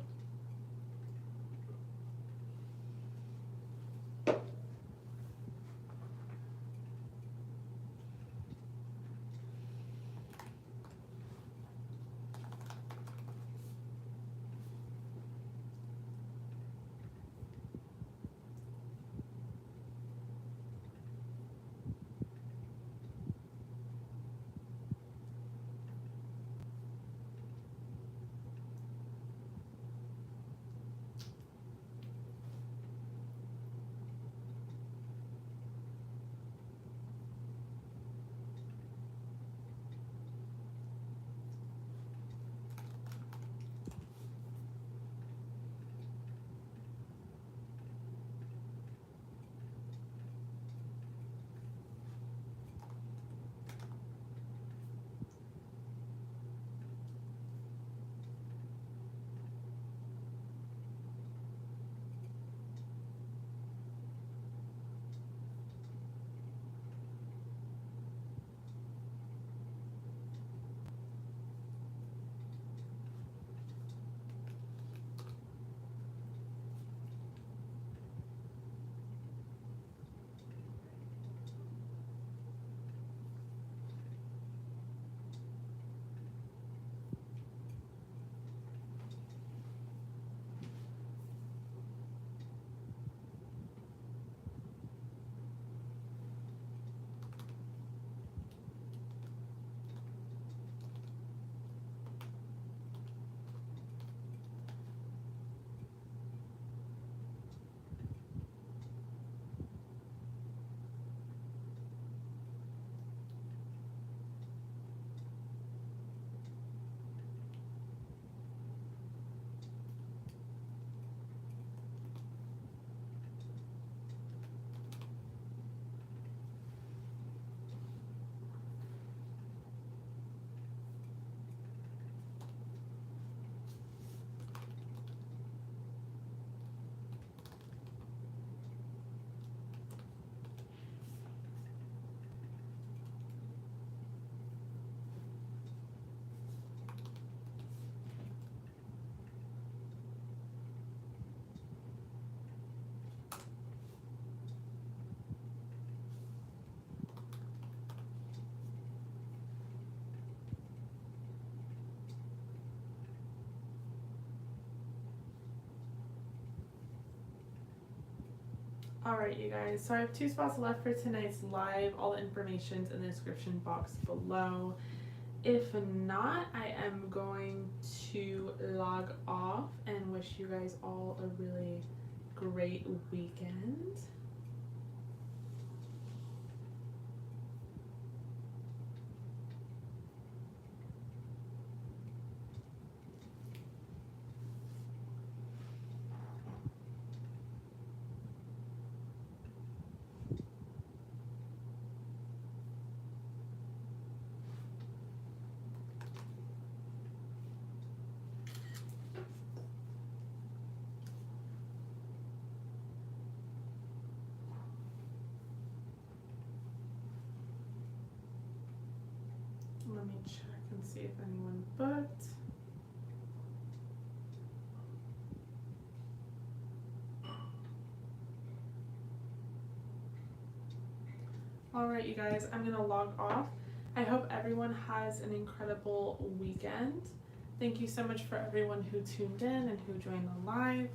Alright, you guys, so I have 2 spots left for tonight's live. All the information's in the description box below. If not, I am going to log off and wish you guys all a really great weekend. Let me check and see if anyone booked. Alright, you guys, I'm going to log off. I hope everyone has an incredible weekend. Thank you so much for everyone who tuned in and who joined the live.